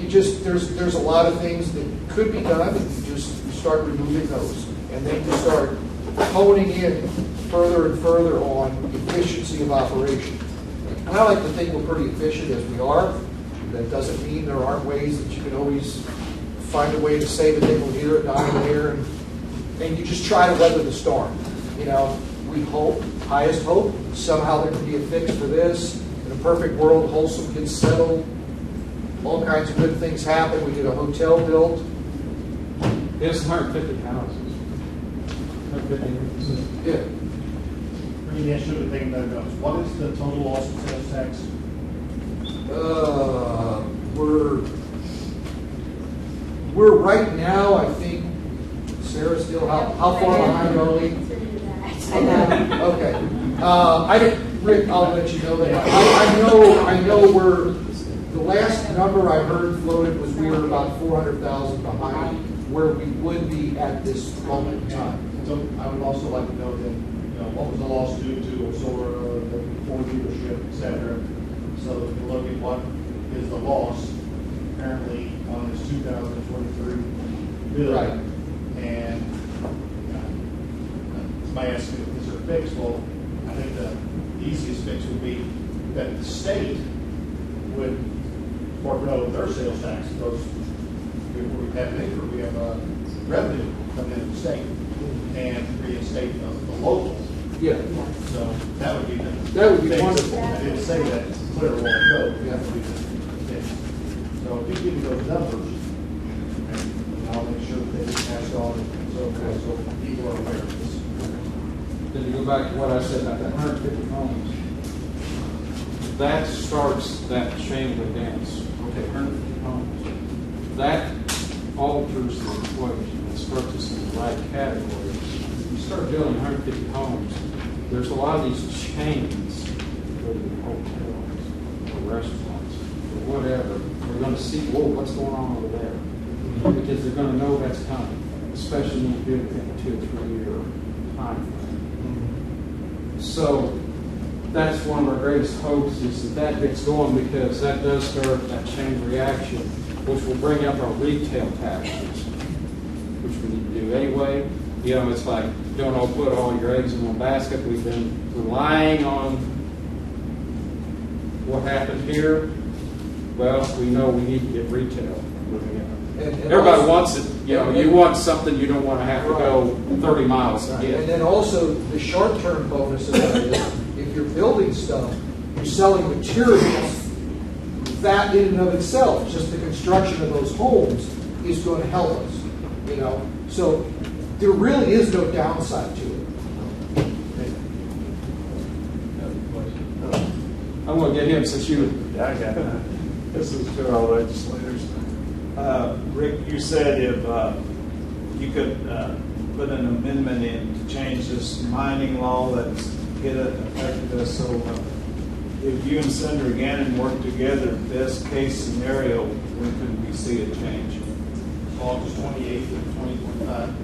There's a lot of things that could be done, and you start removing those. And then you start honing in further and further on efficiency of operation. And I like to think we're pretty efficient as we are. That doesn't mean there aren't ways that you can always find a way to save a nickel here, a dime there, and you just try to weather the storm. We hope, highest hope, somehow there can be a fix for this. In a perfect world, Wholesome gets settled. All kinds of good things happen. We get a hotel built. It's 150 houses. 150. Yeah. Let me ask you the thing that goes. What is the total loss of sales tax? We're right now, I think, Sarah, still, how far behind are we? Okay. Rick, I'll let you know that. I know we're, the last number I heard floated was we were about 400,000 behind where we would be at this moment in time. So I would also like to know then, what was the loss due to Osora, the Ford dealership, et cetera. So if you look at what is the loss apparently on this 2023 bill. Right. And somebody asked me, is there a fix? Well, I think the easiest fix would be that the state would fork over their sales tax. Because we have an income, we have a revenue coming in the state and reinstate the local. Yeah. So that would be wonderful. I didn't say that clear a while ago. Yeah. So So if you give me those numbers, and I'll make sure that they get passed on, so people are aware of this. Then to go back to what I said about that 150 homes, that starts that chain link dance. Okay, 150 homes. That alters the equation and starts us in the right category. You start building 150 homes, there's a lot of these chains, whether they're hotels or restaurants or whatever, we're going to see, whoa, what's going on over there? Because they're going to know that's coming, especially when you do it in a 2 or 3 year time frame. So that's one of our greatest hopes is that gets going, because that does start that chain reaction, which will bring up our retail taxes, which we need to do anyway. You know, it's like, don't all put all your eggs in one basket. We've been relying on what happened here. Well, we know we need to get retail moving up. Everybody wants it. You know, you want something, you don't want to have to go 30 miles to get. And then also, the short-term bonus of that is, if you're building stuff, you're selling materials, that in and of itself, just the construction of those homes, is going to help us, you know? So there really is no downside to it. I want to get him since you. Yeah, I got that. This is to our legislators. Rick, you said if you could put an amendment in to change this mining law that's affected us so if you and Senator Gannon work together, best case scenario, when could we see a change? August 28th of 2025.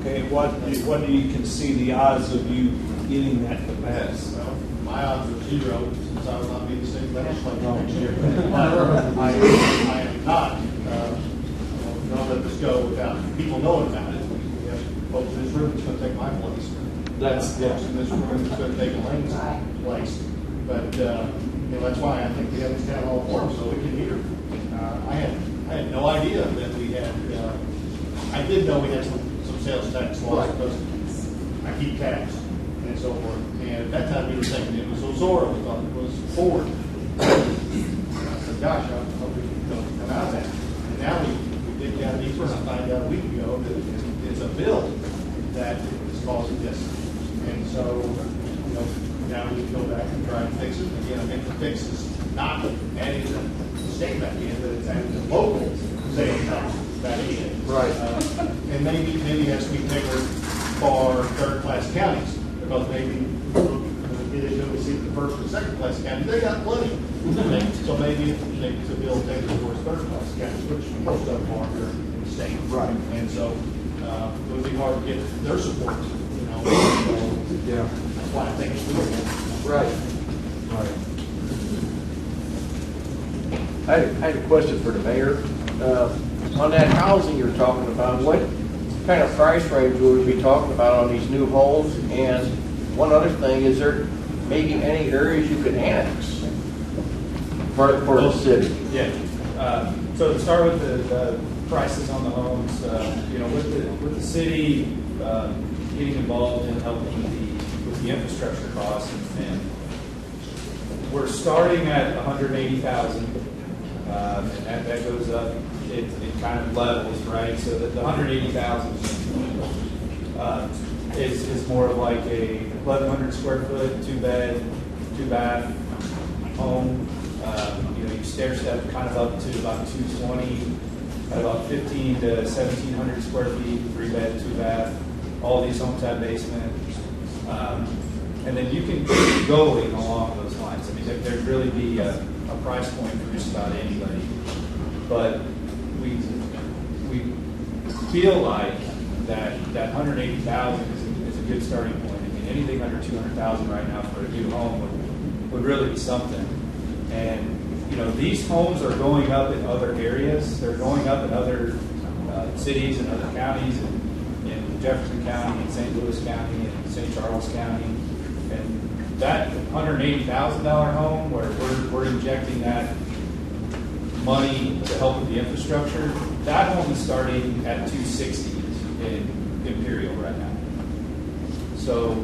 Okay, what do you can see the odds of you getting that to pass? Well, my odds are 0 since I will not be the same legislator next year. I am not going to let this go without people knowing about it. We have folks in this room that's going to take my place. That's folks in this room that's going to take Elaine's place. But that's why I think we have this town hall forum so we can hear. I had no idea that we had. I did know we had some sales tax laws because I keep tabs and so forth. And at that time we were thinking it was Ozora. We thought it was Ford. I said, gosh, I hope we can come out of that. And now we dig down deeper and I find out a week ago that it's a bill that is causing this. And so, now we go back and try and fix it. Again, I think the fix is not adding the state back in, but it's adding the local sales tax back in. Right. And maybe it has to be bigger for third-class counties, because maybe we see the first and second-class counties, they got plenty. So maybe it's a bill tailored towards third-class counties, which most of them are here in the state. Right. And so it would be hard to get their support, Yeah. That's why I think it's doable. Right. I had a question for the mayor. On that housing you're talking about, what kind of price range would we be talking about on these new homes? And one other thing, is there maybe any areas you could annex for the city? Yeah. So to start with the prices on the homes, with the city getting involved in helping with the infrastructure costs, and we're starting at 180,000, and that goes up. It kind of levels, right? So that the 180,000 is more of like a 1,100 square foot, 2-bed, 2-bath home. You stair step kind of up to about 220, at about 15 to 1,700 square feet, 3-bed, 2-bath. All these homes have basement. And then you can keep going along those lines. I mean, there'd really be a price point for just about anybody. But we feel like that 180,000 is a good starting point. I mean, anything under 200,000 right now for a new home would really be something. And these homes are going up in other areas. They're going up in other cities and other counties, in Jefferson County, in St. Louis County, and St. Charles County. And that $180,000 home, where we're injecting that money to help with the infrastructure, that home is starting at 260 in Imperial right now. So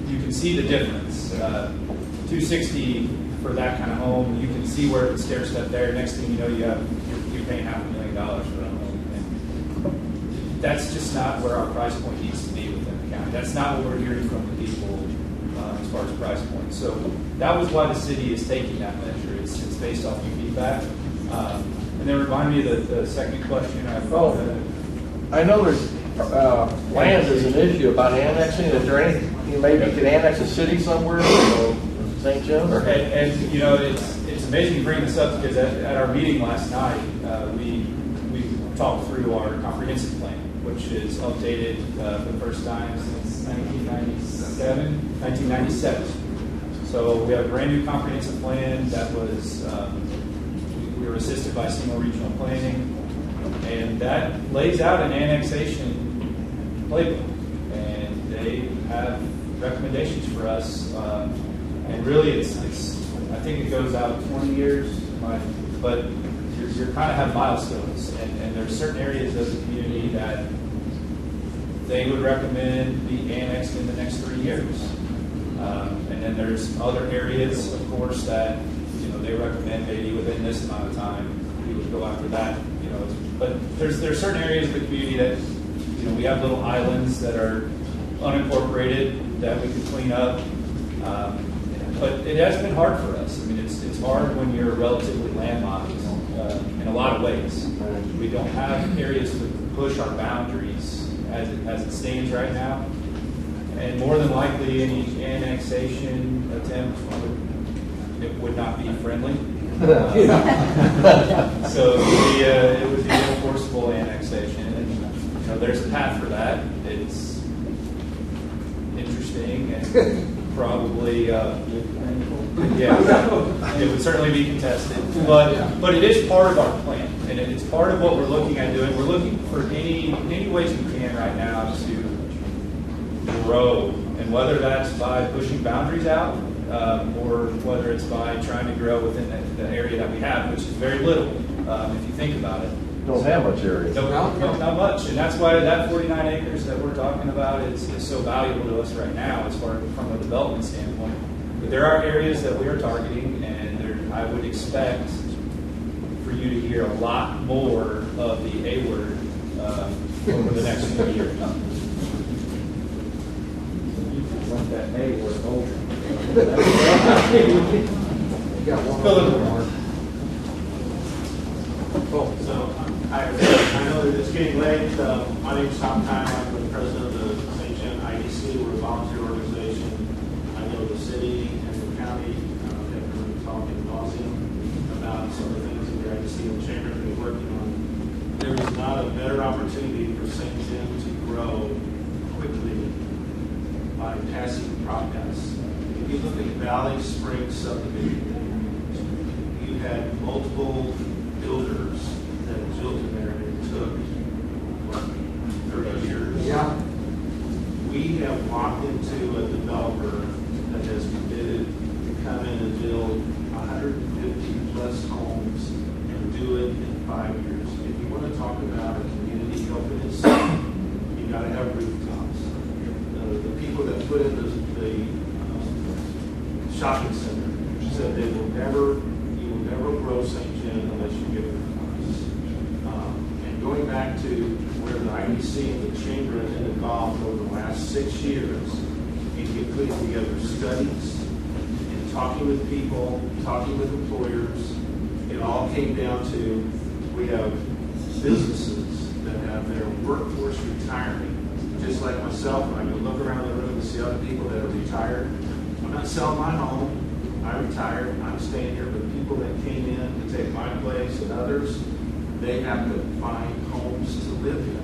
you can see the difference. 260 for that kind of home. You can see where it's stair step there. Next thing you know, you're paying $500,000 for that home. And that's just not where our price point needs to be within the county. That's not what we're hearing from the people as far as price point. So that was why the city is taking that measure. It's based off your feedback. And then remind me of the second question. I know there's land is an issue about annexing. Is there any, maybe you could annex a city somewhere, St. Joe? And you know, it's amazing you bring this up because at our meeting last night, we talked through our comprehensive plan, which is updated for the first time since 1997. So we have a brand new comprehensive plan that was, we were assisted by SEMO Regional Planning, and that lays out an annexation playbook. And they have recommendations for us. And really, it's I think it goes out 20 years, but you kind of have milestones. And there's certain areas of the community that they would recommend be annexed in the next 3 years. And then there's other areas, of course, that they recommend maybe within this amount of time we would go after that. But there's certain areas of the community that we have little islands that are unincorporated that we could clean up. But it has been hard for us. I mean, it's hard when you're relatively landlocked in a lot of ways. We don't have areas to push our boundaries as it stands right now. And more than likely, any annexation attempt would not be friendly. So it would be a forcible annexation. And there's a path for that. It's interesting and probably, it would certainly be contested. But it is part of our plan, and it's part of what we're looking at doing. We're looking for any ways we can right now to grow, and whether that's by pushing boundaries out, or whether it's by trying to grow within the area that we have, which is very little, if you think about it. Don't have much area. No, not much, and that's why that 49 acres that we're talking about is so valuable to us right now as far from a development standpoint. But there are areas that we are targeting, and I would expect for you to hear a lot more of the A word over the next few years. Want that A word over. So, I know that it's getting late. My name is Townhall. I'm the president of the St. John IDC. We're a volunteer organization. I know the city and the county have been talking nauseam about some of the things that the IDC and the chamber have been working on. There is not a better opportunity for St. John to grow quickly by passing the process. If you look at Valley Springs subdivision, you had multiple builders that built in there, and it took 30 years. Yeah. We have walked into a developer that has committed to come in and build 150 plus homes and do it in 5 years. If you want to talk about a community helping itself, you got to have rooftops. The people that put in the shopping center said you will never grow St. John unless you give it rooftops. And going back to where the IDC and the chamber have been involved over the last 6 years in putting together studies and talking with people, talking with employers, it all came down to we have businesses that have their workforce retiring. Just like myself, when I go look around the room and see other people that are retired, I'm not selling my home. I retired. I'm staying here. But people that came in to take my place and others, they have to find homes to live in.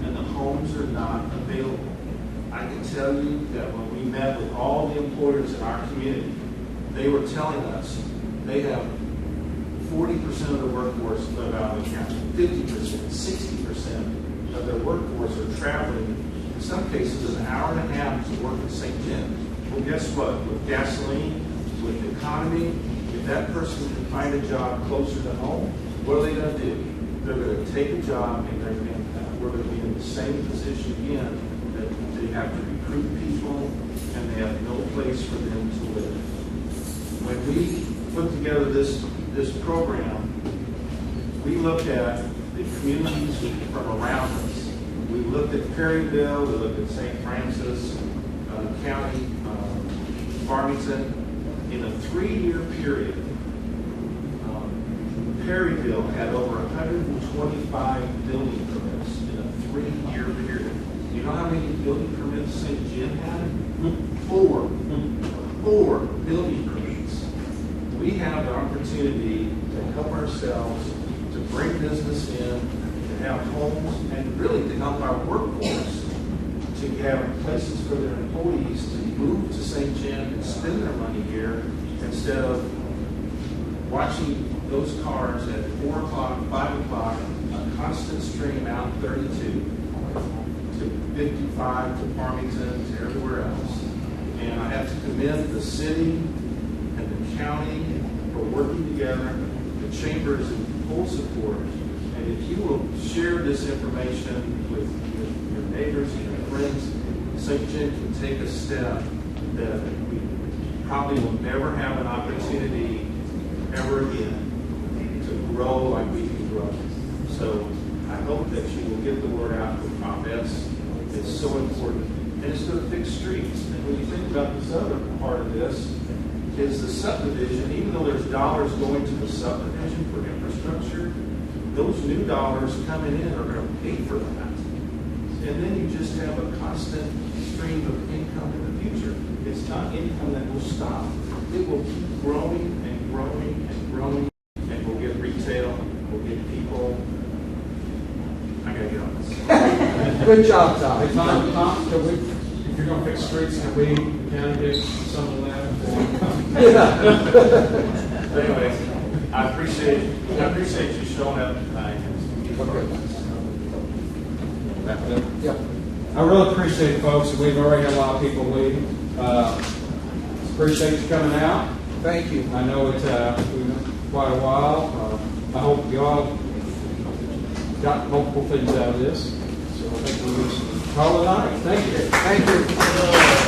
And the homes are not available. I can tell you that when we met with all the employers in our community, they were telling us they have 40% of the workforce live out of the county, 50%, 60% of their workforce are traveling, in some cases, an hour and a half to work in St. John. Well, guess what? With gasoline, with the economy, if that person can find a job closer to home, what are they going to do? They're going to take a job, and we're going to be in the same position again, that they have to recruit people, and they have no place for them to live. When we put together this program, we looked at the communities from around us. We looked at Perryville, we looked at St. Francis County, Farmington. In a 3-year period, Perryville had over 125 building permits in a 3-year period. You know how many building permits St. Jim had? 4. 4 building permits. We have the opportunity to help ourselves, to bring business in, to have homes, and really to help our workforce to have places for their employees to move to St. Jim and spend their money here instead of watching those cars at 4 o'clock, 5 o'clock, a constant stream out 32 to 55 to Farmington to everywhere else. And I have to commend the city and the county for working together. The chamber is in full support. And if you will share this information with your neighbors and your friends, St. Jim can take a step that we probably will never have an opportunity ever again to grow like we can grow. So I hope that you will get the word out with op-eds. It's so important. And it's going to fix streets. And when you think about this other part of this, is the subdivision, even though there's dollars going to the subdivision for infrastructure, those new dollars coming in are going to pay for that. And then you just have a constant stream of income in the future. It's not income that will stop. It will keep growing and growing and growing, and we'll get retail, we'll get people. I gotta get on this. Good job, Tom. Hey, Tom, can we, if you're gonna fix streets, can we kind of get some of that for? Anyway, I appreciate you showing up tonight. Yeah. I really appreciate it, folks. We've already had a lot of people leave. Appreciate you coming out. Thank you. I know it's been quite a while. I hope you all got multiple things out of this. So I think we'll just call it a night. Thank you. Thank you.